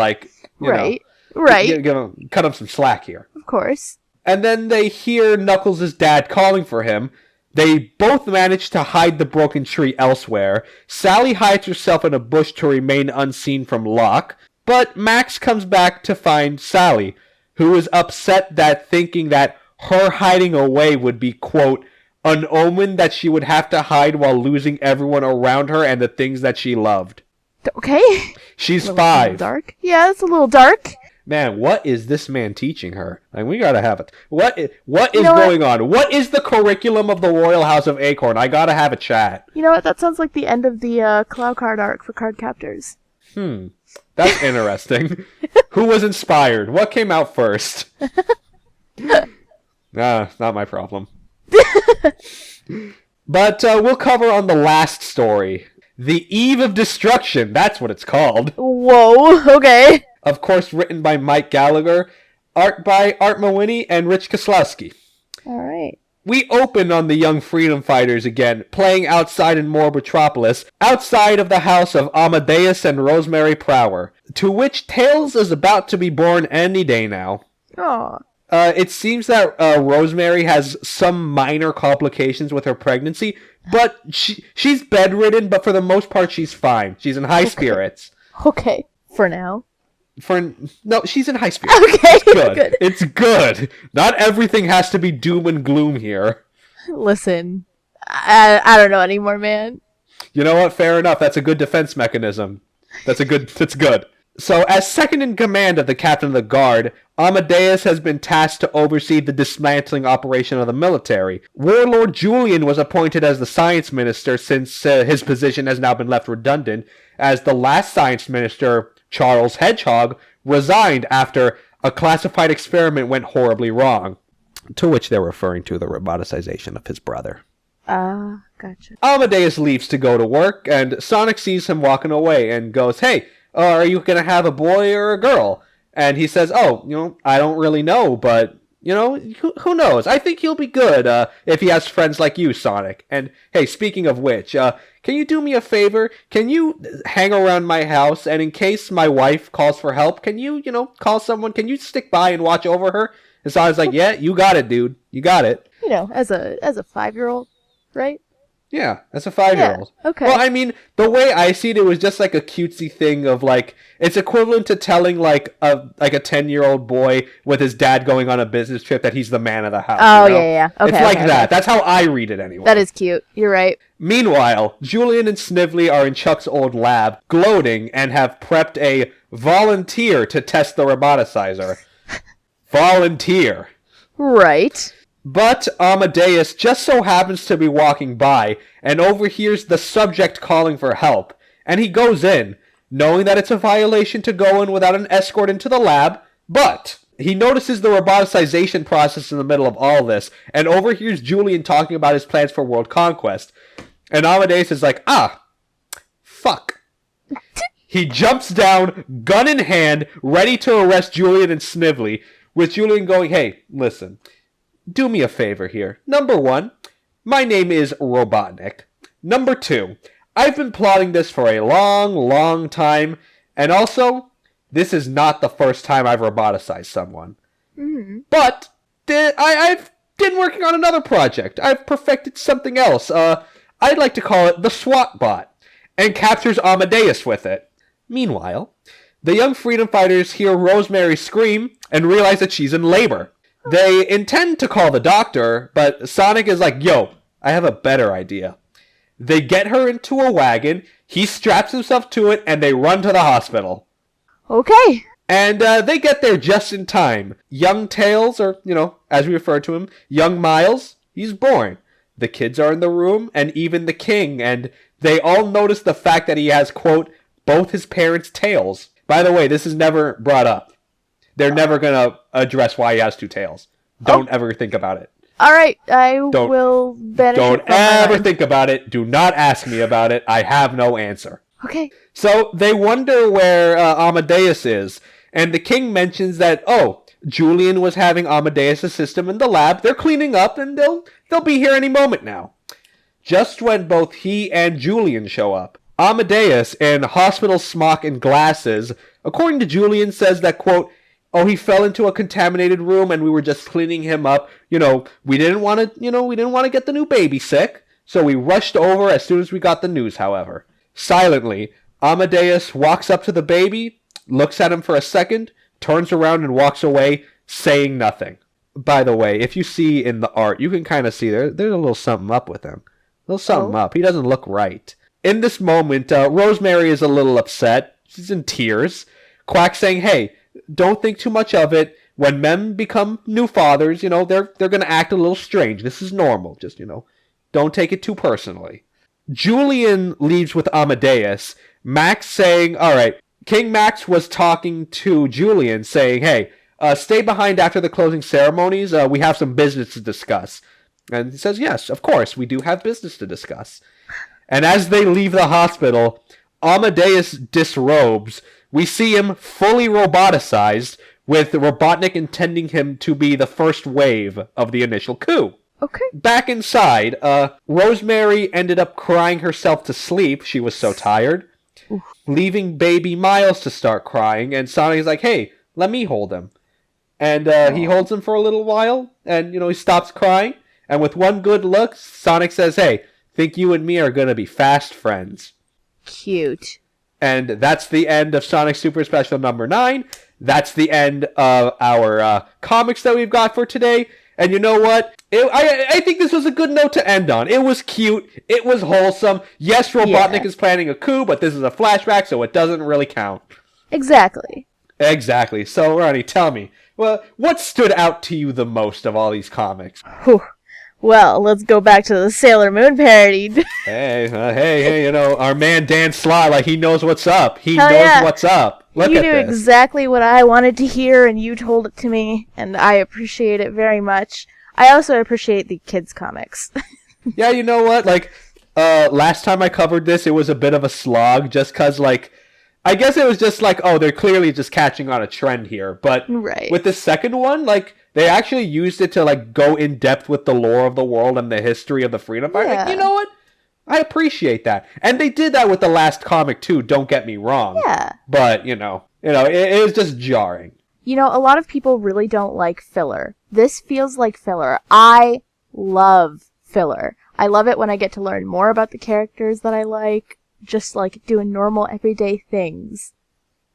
you know, cut him some slack here. Of course. And then they hear Knuckles' dad calling for him. They both manage to hide the broken tree elsewhere. Sally hides herself in a bush to remain unseen from Locke. But Max comes back to find Sally, who is upset thinking that her hiding away would be, quote, an omen that she would have to hide while losing everyone around her and the things that she loved. Okay. She's A 5. dark. Yeah, that's a little dark. Man, what is this man teaching her? We gotta have it. What is going on? What is the curriculum of the Royal House of Acorn? I gotta have a chat. You know what? That sounds like the end of the Clow Card arc for Card Captors. That's interesting. Who was inspired? What came out first? Not my problem. But we'll cover on the last story. The Eve of Destruction. That's what it's called. Whoa, okay. Of course, written by Mike Gallagher, art by Art Mawhinney and Rich Koslowski. All right. We open on the young freedom fighters again, playing outside in Morbitropolis, outside of the house of Amadeus and Rosemary Prower, to which Tails is about to be born any day now. Aw. It seems that Rosemary has some minor complications with her pregnancy, but she's bedridden, but for the most part she's fine. She's in high spirits. Okay, for now. No, she's in high spirits. Okay, It's good. good. It's good. Not everything has to be doom and gloom here. Listen, I don't know anymore, man. You know what? Fair enough. That's a good defense mechanism. That's good. So, as second in command of the captain of the guard, Amadeus has been tasked to oversee the dismantling operation of the military. Warlord Julian was appointed as the science minister since his position has now been left redundant, as the last science minister, Charles Hedgehog, resigned after a classified experiment went horribly wrong. To which they're referring to the roboticization of his brother. Gotcha. Amadeus leaves to go to work, and Sonic sees him walking away and goes, "Hey, are you going to have a boy or a girl?" And he says, I don't really know, but, who knows? I think he'll be good if he has friends like you, Sonic. And, hey, speaking of which, can you do me a favor? Can you hang around my house, and in case my wife calls for help, can you, call someone? Can you stick by and watch over her? And Sonic's like, yeah, you got it, dude. You got it. As a 5-year-old, right? Yeah, as a 5-year-old. Yeah, okay. Well, I mean, the way I see it was just like a cutesy thing of it's equivalent to telling a 10-year-old boy with his dad going on a business trip that he's the man of the house. Oh, yeah. Okay, it's like that. Okay. That's how I read it anyway. That is cute. You're right. Meanwhile, Julian and Snively are in Chuck's old lab, gloating, and have prepped a volunteer to test the roboticizer. Volunteer. Right. But Amadeus just so happens to be walking by and overhears the subject calling for help, and he goes in, knowing that it's a violation to go in without an escort into the lab, but he notices the roboticization process in the middle of all this, and overhears Julian talking about his plans for world conquest. And Amadeus is like, fuck. He jumps down, gun in hand, ready to arrest Julian and Snively, with Julian going, hey, listen, do me a favor here. Number 1, my name is Robotnik. Number 2, I've been plotting this for a long, long time, and also, this is not the first time I've roboticized someone. Mm-hmm. But I've been working on another project. I've perfected something else. I'd like to call it the SWAT bot, and captures Amadeus with it. Meanwhile, the young freedom fighters hear Rosemary scream and realize that she's in labor. They intend to call the doctor, but Sonic is like, yo, I have a better idea. They get her into a wagon, he straps himself to it, and they run to the hospital. Okay. And they get there just in time. Young Tails, or, as we refer to him, young Miles, he's born. The kids are in the room, and even the king, and They all notice the fact that he has, quote, both his parents' tails. By the way, this is never brought up. They're never going to address why he has 2 tails. Don't ever think about it. All right, I will banish Don't it from my ever mind. think about it. Do not ask me about it. I have no answer. Okay. So they wonder where Amadeus is, and the king mentions that, Julian was having Amadeus assist him in the lab. They're cleaning up, and they'll be here any moment now. Just when both he and Julian show up, Amadeus, in hospital smock and glasses, according to Julian, says that, quote, he fell into a contaminated room and we were just cleaning him up. We didn't want to get the new baby sick, so we rushed over as soon as we got the news, however. Silently, Amadeus walks up to the baby, looks at him for a second, turns around and walks away, saying nothing. By the way, if you see in the art, you can kind of see there's a little something up with him. A little something up. He doesn't look right. In this moment, Rosemary is a little upset. She's in tears. Quack's saying, hey, don't think too much of it. When men become new fathers, they're going to act a little strange. This is normal. Just, don't take it too personally. Julian leaves with Amadeus. Max saying, all right, King Max was talking to Julian saying, hey, stay behind after the closing ceremonies. We have some business to discuss. And he says, yes, of course, we do have business to discuss. And as they leave the hospital, Amadeus disrobes. We see him fully roboticized, with Robotnik intending him to be the first wave of the initial coup. Okay. Back inside, Rosemary ended up crying herself to sleep. She was so tired. Oof. Leaving baby Miles to start crying, and Sonic is like, hey, let me hold him. And he holds him for a little while, and, he stops crying. And with one good look, Sonic says, hey, think you and me are going to be fast friends. Cute. And that's the end of Sonic Super Special number 9. That's the end of our comics that we've got for today. And you know what? I think this was a good note to end on. It was cute. It was wholesome. Yes, Robotnik is planning a coup, but this is a flashback, so it doesn't really count. Exactly. So, Ronnie, tell me, what stood out to you the most of all these comics? Whew. Well, let's go back to the Sailor Moon parody. Hey, our man Dan Sly, like, he knows what's up. He Hell knows yeah. what's up. Look You at knew this. exactly what I wanted to hear, and you told it to me, and I appreciate it very much. I also appreciate the kids' comics. Yeah, you know what? Like, last time I covered this, it was a bit of a slog, just because, like, I guess it was just like, they're clearly just catching on a trend here. But Right. with the second one, like, they actually used it to, like, go in depth with the lore of the world and the history of the Freedom Fighter. Yeah. Like, you know what? I appreciate that. And they did that with the last comic, too, don't get me wrong. Yeah. But, it is just jarring. A lot of people really don't like filler. This feels like filler. I love filler. I love it when I get to learn more about the characters that I like, just like doing normal everyday things.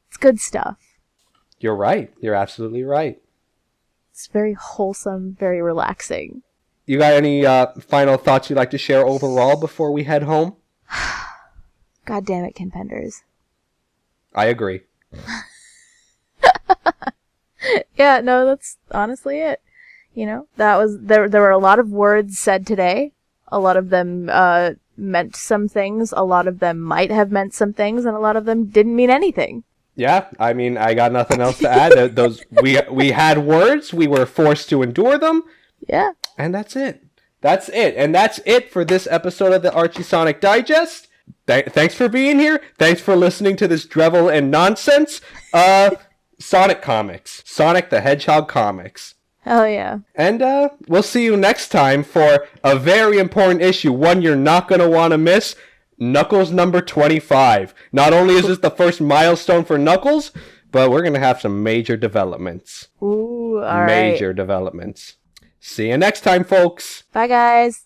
It's good stuff. You're right. You're absolutely right. It's very wholesome, very relaxing. You got any final thoughts you'd like to share overall before we head home? God damn it, Ken Penders. I agree. Yeah, no, that's honestly it. There were a lot of words said today. A lot of them meant some things, a lot of them might have meant some things, and a lot of them didn't mean anything. Yeah, I mean, I got nothing else to add. We had words, we were forced to endure them. Yeah. And that's it. And that's it for this episode of the Archie Sonic Digest. Thanks for being here. Thanks for listening to this drivel and nonsense. Sonic comics. Sonic the Hedgehog comics. Hell yeah. And we'll see you next time for a very important issue, one you're not going to want to miss, Knuckles number 25. Not only is this the first milestone for Knuckles, but we're going to have some major developments. Ooh, all right. Major developments. See you next time, folks. Bye, guys.